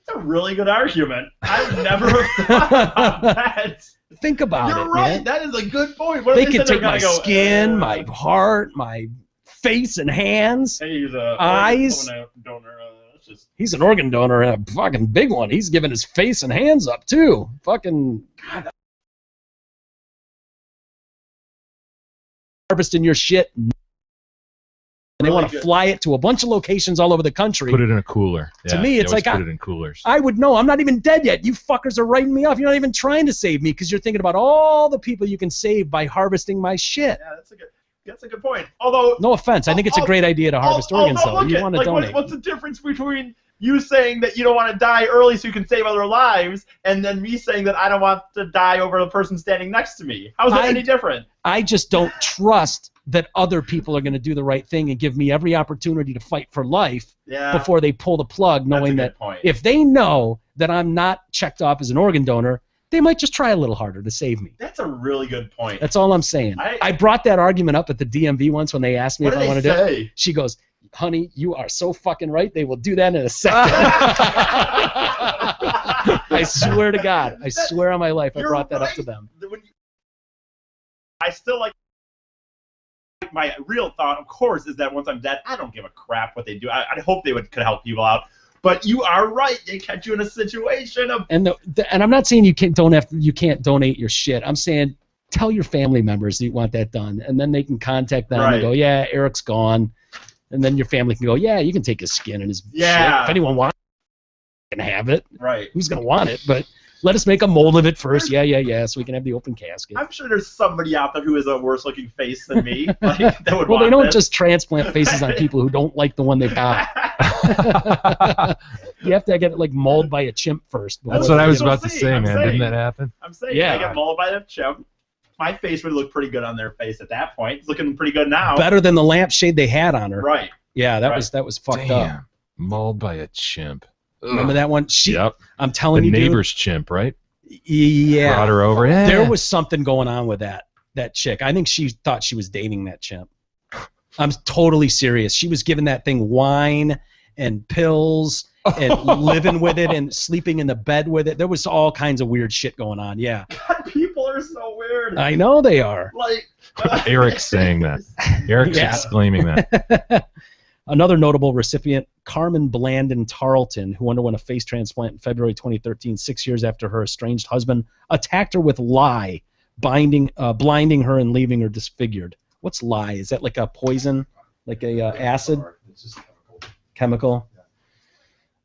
That's a really good argument. I would never have thought about that. Think about it, You're right. man. That is a good point. What They if could said they're take my gonna go, skin, my heart, my face and hands. Hey, he's a eyes. organ donor. That's just He's an organ donor and a fucking big one. He's giving his face and hands up too. Fucking harvesting your shit. And they Really want to good. fly it to a bunch of locations all over the country. Put it in a cooler. To Yeah, me, they it's always like put it in coolers. I would know. I'm not even dead yet. You fuckers are writing me off. You're not even trying to save me because you're thinking about all the people you can save by harvesting my shit. Yeah, that's a good point. Although, No offense. I think it's a great idea to harvest organs, though. You want to donate. What's the difference between you saying that you don't want to die early so you can save other lives, and then me saying that I don't want to die over the person standing next to me? How is that any different? I just don't trust that other people are going to do the right thing and give me every opportunity to fight for life Yeah. before they pull the plug, knowing That's a that good point. if they know that I'm not checked off as an organ donor, they might just try a little harder to save me. That's a really good point. That's all I'm saying. I brought that argument up at the DMV once when they asked me What if did I wanted they to do it. say? She goes, honey, you are so fucking right. They will do that in a second. I swear to God. I swear on my life I brought that up to them. I still like. My real thought, of course, is that once I'm dead, I don't give a crap what they do. I hope they could help people out. But you are right. They catch you in a situation of. And and I'm not saying you can't donate your shit. I'm saying tell your family members that you want that done, and then they can contact them Right. and go, yeah, Eric's gone, and then your family can go, yeah, you can take his skin and his shit. If anyone wants, it, can have it. Right. Who's gonna want it? But let us make a mold of it first. Yeah, so we can have the open casket. I'm sure there's somebody out there who has a worse looking face than me. Like, that would Well, they want don't this. just transplant faces on people who don't like the one they've got. You have to get it like mauled by a chimp first. That's what I was about to say, man. Didn't that happen? I'm saying, Yeah. I get mauled by the chimp. My face would look pretty good on their face at that point. It's looking pretty good now. Better than the lampshade they had on her. Right. Yeah, that Right. was fucked up. Damn. Mauled by a chimp. Remember that one? Yep. I'm telling The you, dude. neighbor's chimp, right? Yeah. Brought her over. Yeah. There was something going on with that chick. I think she thought she was dating that chimp. I'm totally serious. She was giving that thing wine and pills and living with it and sleeping in the bed with it. There was all kinds of weird shit going on. Yeah. God, people are so weird. I know they are. Like. Eric's saying that. Eric's Yeah. exclaiming that. Another notable recipient, Carmen Blandon Tarleton, who underwent a face transplant in February 2013, 6 years after her estranged husband attacked her with lye, blinding her and leaving her disfigured. What's lye? Is that like a poison? Like a acid? It's just Chemical?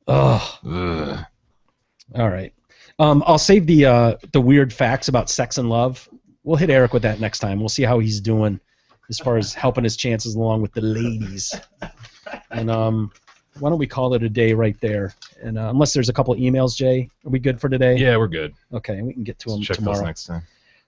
Ugh. Ugh. All right. I'll save the weird facts about sex and love. We'll hit Eric with that next time. We'll see how he's doing as far as helping his chances along with the ladies. And why don't we call it a day right there? And unless there's a couple emails, Jay, are we good for today? Yeah, we're good. Okay, we can get to them Check tomorrow. those next time.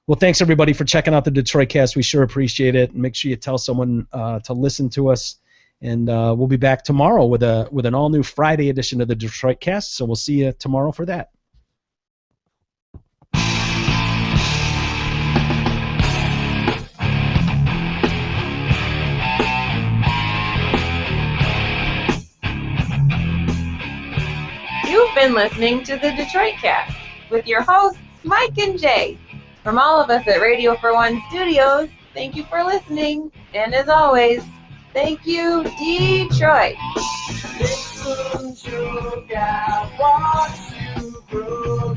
Well, thanks everybody for checking out the Detroit Cast. We sure appreciate it. Make sure you tell someone to listen to us, and we'll be back tomorrow with an all new Friday edition of the Detroit Cast. So we'll see you tomorrow for that. You've been listening to the Detroit Cast with your hosts, Mike and Jay. From all of us at Radio for One Studios, thank you for listening. And as always, thank you, Detroit. Listen to God, watch you grow.